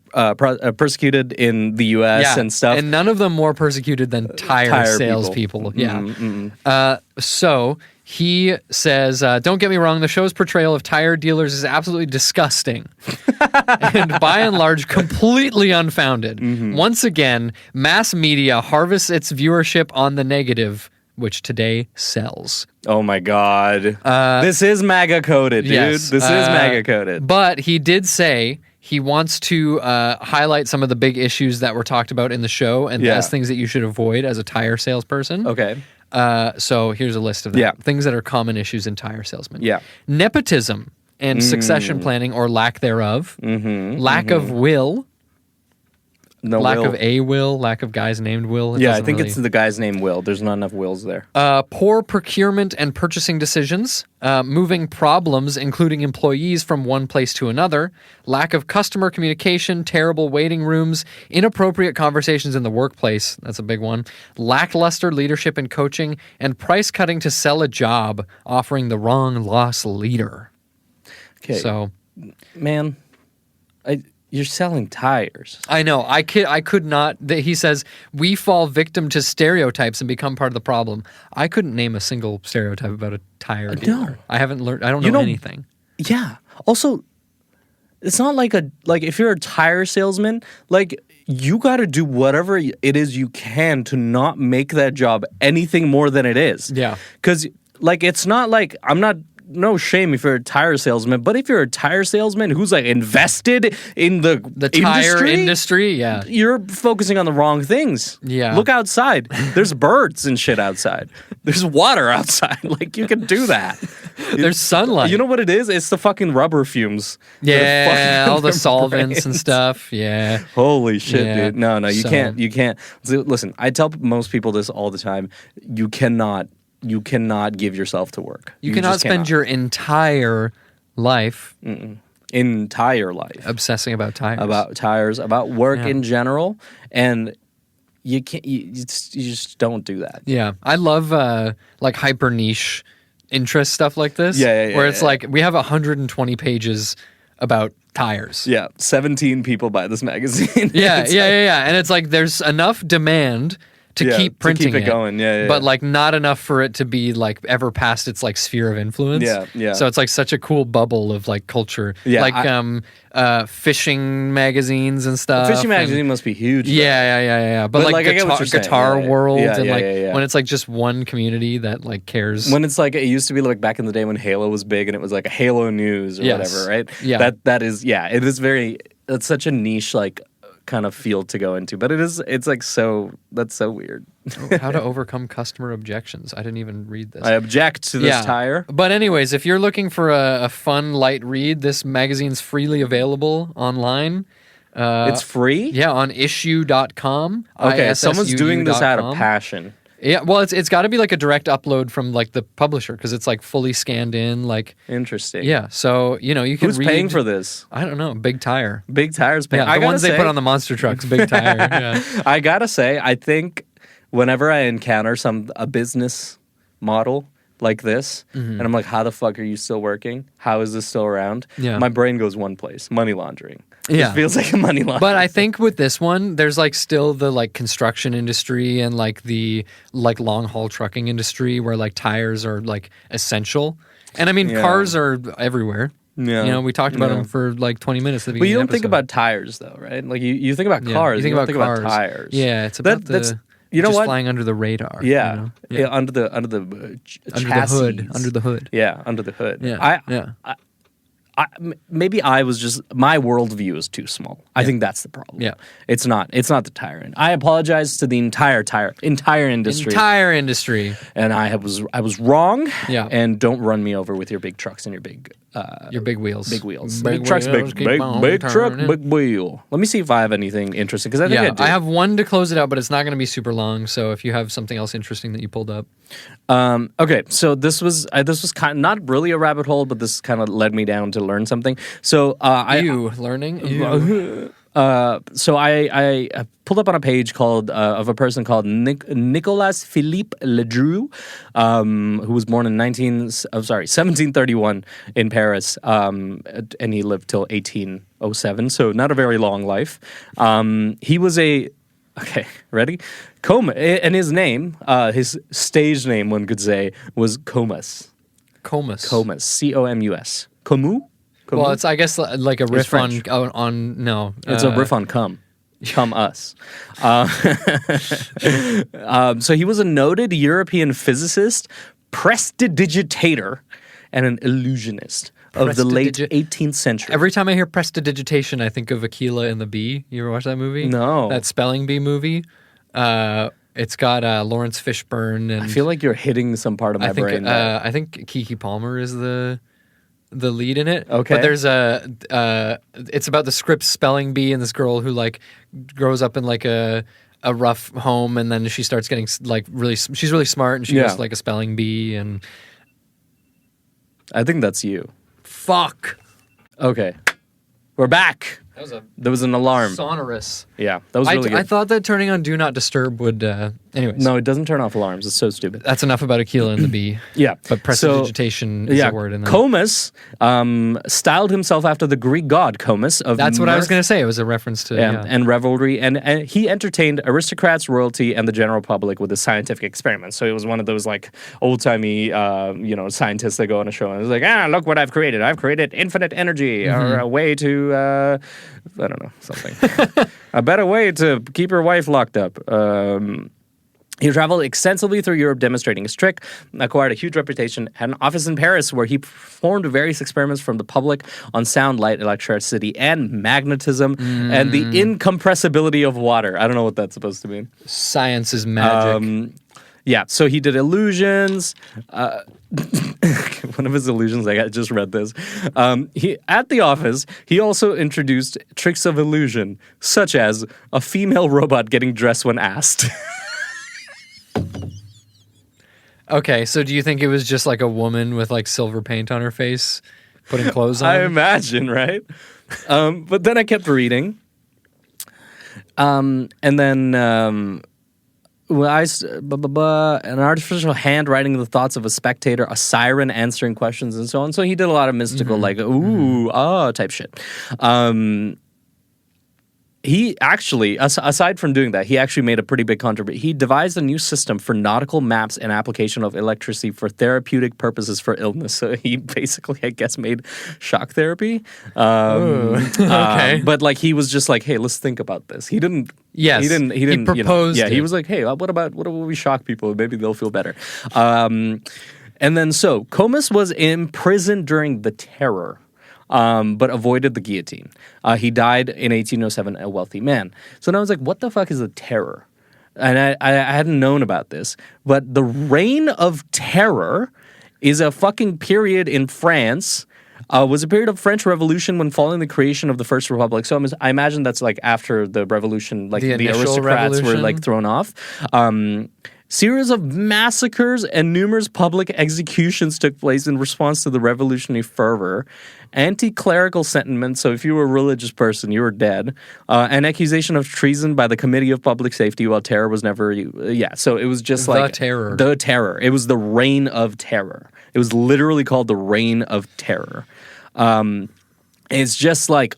persecuted in the U.S. and stuff. And none of them more persecuted than tire salespeople. Yeah. So he says, don't get me wrong, the show's portrayal of tire dealers is absolutely disgusting. And by and large, completely unfounded. Once again, mass media harvests its viewership on the negative, which today sells. Oh my God. This is MAGA coded, dude. Yes, This is MAGA coded. But he did say he wants to highlight some of the big issues that were talked about in the show and as things that you should avoid as a tire salesperson. Okay. So here's a list of them. Yeah. Things that are common issues in tire salesmen. Yeah. Nepotism and succession planning or lack thereof. Lack of will. No lack Will. of a will, lack of guys named Will. It Yeah, I doesn't think really- it's the guy's name Will. There's not enough Wills there. Poor procurement and purchasing decisions, moving problems, including employees from one place to another, lack of customer communication, terrible waiting rooms, inappropriate conversations in the workplace, that's a big one, lackluster leadership and coaching, and price cutting to sell a job, offering the wrong loss leader. Okay. So, Man, You're selling tires. I know. I could not. He says we fall victim to stereotypes and become part of the problem. I couldn't name a single stereotype about a tire dealer. I haven't learned. I don't know anything. Yeah. Also, it's not like if you're a tire salesman, like you got to do whatever it is you can to not make that job anything more than it is. Yeah. Because like it's not like no shame if you're a tire salesman, but if you're a tire salesman who's like invested in the tire industry, yeah, you're focusing on the wrong things. Yeah. Look outside. There's birds and shit outside. There's water outside. Like you can do that. There's sunlight. You know what it is? It's the fucking rubber fumes. Yeah, all the solvents and stuff. Yeah. Holy shit, Yeah. dude. No, you can't. Listen, I tell most people this all the time. You cannot give yourself to work. You cannot just spend your entire life entire life obsessing about tires. about work Yeah. in general, and you can't. You just don't do that. Yeah, I love like hyper niche interest stuff like this. Yeah, where it's like we have 120 pages about tires. Yeah, 17 people buy this magazine. Yeah, and it's like there's enough demand to keep printing it going. Yeah, but like not enough for it to be like ever past its like sphere of influence. Yeah. So it's like such a cool bubble of like culture. Yeah, like fishing magazines and stuff. Fishing magazine must be huge. Though. Yeah. But like I get what you're saying. guitar world and like yeah. when it's like just one community that like cares. When it's like it used to be like back in the day when Halo was big and it was like a Halo News or whatever, right? Yeah. That is it is it's such a niche like kind of field to go into, but it's like that's so weird. How to overcome customer objections. I didn't even read this. I object to this tire. But anyways, if you're looking for a fun, light read, this magazine's freely available online. It's free? Yeah, on issue.com. Okay, someone's doing this out of ISSUU.com. passion. Yeah, well, it's got to be like a direct upload from like the publisher because it's like fully scanned in. Like, interesting. Yeah, so you can. Who's read, paying for this? I don't know. Big Tire. Big Tire's paying. Yeah, the ones they put on the monster trucks. Big Tire. Yeah. I gotta say, I think whenever I encounter a business model like this, and I'm like, how the fuck are you still working? How is this still around? Yeah. My brain goes one place: money laundering. Yeah. It feels like a money laundering. But I think with this one, there's like still the like construction industry and like the like long haul trucking industry where like tires are like essential. And I mean, cars are everywhere. Yeah. We talked about them for like 20 minutes. At the But you beginning don't think of the about tires though, right? Like you think about cars. You think about cars. tires. Yeah, it's about that's just what? flying under the radar. Yeah. Yeah. Under the Under chassis. the hood. Under the hood. Yeah, under the hood. Yeah. Maybe my worldview is too small. I think that's the problem. Yeah. It's not the tire industry. I apologize to the entire industry. Entire industry. And I was wrong. Yeah. And don't run me over with your big trucks and your big wheels. Big wheels. Big Big trucks, wheels, big keep on truck, turning. big wheel. Let me see if I have anything interesting because I think I do. I have one to close it out, but it's not going to be super long. So if you have something else interesting that you pulled up. Okay, so this was kind of not really a rabbit hole, but this kind of led me down to learn something. So Learning? So I pulled up on a page of a person called Nicolas Philippe Ledru, who was born in 1731 in Paris, and he lived till 1807. So not a very long life. He was okay, ready? And his name, his stage name, one could say, was Comus. Comus. C-O-M-U-S. Comu? Well, it's I guess like a riff French. on no. It's a riff on come us. So he was a noted European physicist, prestidigitator, and an illusionist of the late 18th century. Every time I hear prestidigitation, I think of Aquila and the Bee. You ever watch that movie? No. That spelling bee movie. It's got Lawrence Fishburne, and I feel like you're hitting some part of my brain. I think Kiki Palmer is the lead in it. Okay. But there's it's about the Scripps spelling bee and this girl who like grows up in like a rough home, and then she starts getting like she's really smart, and she goes to like a spelling bee, and I think that's you. fuck. Okay. We're back. That was a There was an alarm. sonorous. Yeah, that was really good. I thought that turning on Do Not Disturb would. Anyways, No, it doesn't turn off alarms. It's so stupid. that's enough about Aquila and the Bee. Yeah. But prestidigitation is a word in that. Comus styled himself after the Greek god Comus of That's what I was mirth going to say. It was a reference to. and revelry, and he entertained aristocrats, royalty, and the general public with his scientific experiments. So it was one of those like old-timey, scientists that go on a show and it's like, look what I've created. I've created infinite energy, or a way to, I don't know, something. A better way to keep your wife locked up. He traveled extensively through Europe demonstrating his trick, acquired a huge reputation, had an office in Paris where he performed various experiments from the public on sound, light, electricity, and magnetism, and the incompressibility of water. I don't know what that's supposed to mean. Science is magic. Yeah, so he did illusions. One of his illusions, I just read this. At the office, he also introduced tricks of illusion, such as a female robot getting dressed when asked. Okay, so do you think it was just like a woman with like silver paint on her face putting clothes on? I imagine, right? But then I kept reading. And then an artificial hand writing the thoughts of a spectator, a siren answering questions, and so on. So he did a lot of mystical, type shit. He actually, aside from doing that, he actually made a pretty big contribution. He devised a new system for nautical maps and application of electricity for therapeutic purposes for illness. So he basically, I guess, made shock therapy. Okay. But like he was just like, hey, let's think about this. He didn't. Yes. He didn't. He proposed He it. was like, hey, what about we shock people? Maybe they'll feel better. And then so Comus was imprisoned during the Terror. But avoided the guillotine. He died in 1807, a wealthy man. So now I was like, what the fuck is the Terror? And I hadn't known about this. But the Reign of Terror is a fucking period in France. Was a period of French Revolution when following the creation of the First Republic. So I imagine that's like after the revolution, like the aristocrats were like thrown off. Series of massacres and numerous public executions took place in response to the revolutionary fervor. Anti-clerical sentiments, so if you were a religious person, you were dead. An accusation of treason by the Committee of Public Safety, while terror was never... so it was just like... The Terror. It was the Reign of Terror. It was literally called the Reign of Terror. It's just like...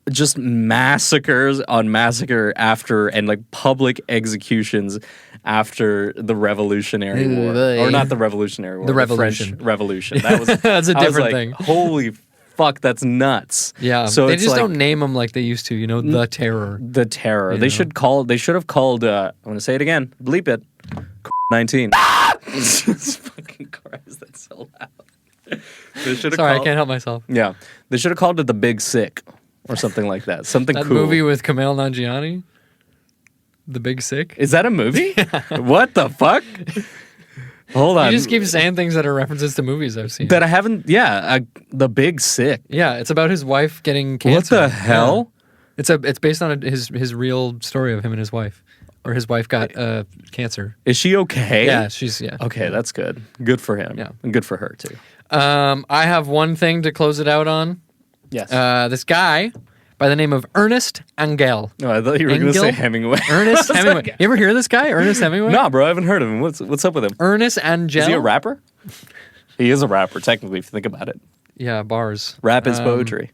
just massacres on massacre after, and like public executions after the Revolutionary War. Or not the Revolutionary War. The Revolution. French Revolution. That was, that's a different thing. Holy fuck, that's nuts. Yeah. So they it's just like, don't name them like they used to, the Terror. The Terror. They should have called, I'm going to say it again, bleep it, 19. Jesus fucking Christ, that's so loud. Sorry, I can't help myself. Yeah. They should have called it The Big Sick. Or something like that. Something that cool. That movie with Kumail Nanjiani? The Big Sick? Is that a movie? What the fuck? Hold on. You just keep saying things that are references to movies I've seen. That I haven't... Yeah, The Big Sick. Yeah, it's about his wife getting cancer. What the hell? Yeah. It's based on his real story of him and his wife. Or his wife got cancer. Is she okay? Yeah, she's... Yeah. Okay, that's good. Good for him. Yeah. And good for her, too. I have one thing to close it out on. Yes. This guy by the name of Ernest Angell. No, I thought you were going to say Hemingway. Ernest Hemingway. You ever hear of this guy, Ernest Hemingway? No, bro, I haven't heard of him. What's up with him? Ernest Angell. Is he a rapper? He is a rapper, technically, if you think about it. Yeah, bars. Rap is poetry.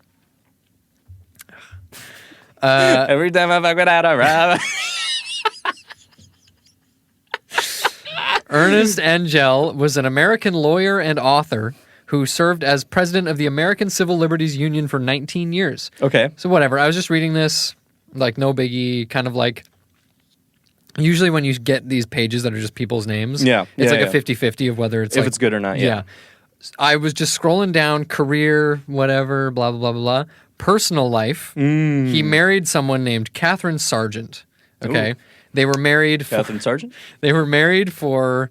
Every time I fuck without a rap. Ernest Angell was an American lawyer and author who served as president of the American Civil Liberties Union for 19 years. Okay. So whatever. I was just reading this, like no biggie, kind of like... Usually when you get these pages that are just people's names, it's a 50-50 of whether it's if it's good or not, yeah. I was just scrolling down, career, whatever, blah, blah, blah, blah, blah. Personal life. He married someone named Catherine Sargent. Okay. Ooh. They were married... Catherine Sargent? They were married for...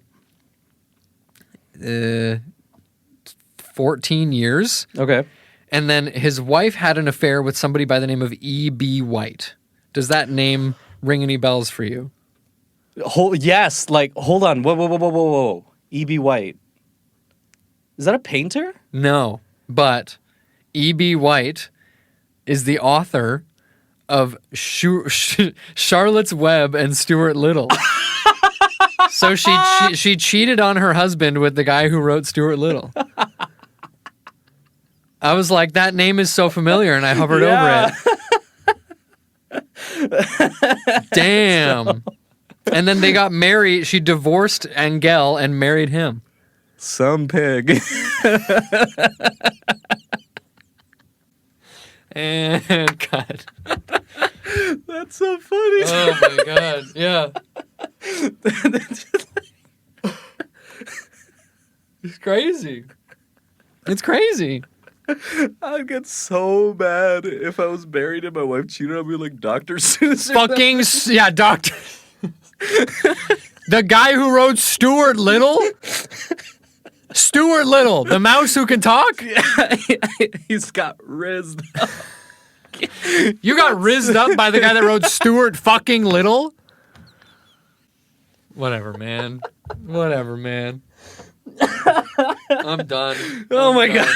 14 years. Okay. And then his wife had an affair with somebody by the name of E.B. White. Does that name ring any bells for you? Yes. Like, hold on. Whoa. E.B. White. Is that a painter? No. But E.B. White is the author of Charlotte's Web and Stuart Little. So she cheated on her husband with the guy who wrote Stuart Little. I was like, that name is so familiar, and I hovered over it. Damn. And then they got married. She divorced Angel and married him. Some pig. And cut. That's so funny. Oh my god. Yeah. It's crazy. It's crazy. I'd get so mad if I was married and my wife cheated on me like Dr. Seuss. Fucking yeah, Doctor. The guy who wrote Stuart Little? Stuart Little, the mouse who can talk? He's got rizzed up. You got rizzed up by the guy that wrote Stuart fucking Little? Whatever, man. Whatever, man. I'm done. Oh my God.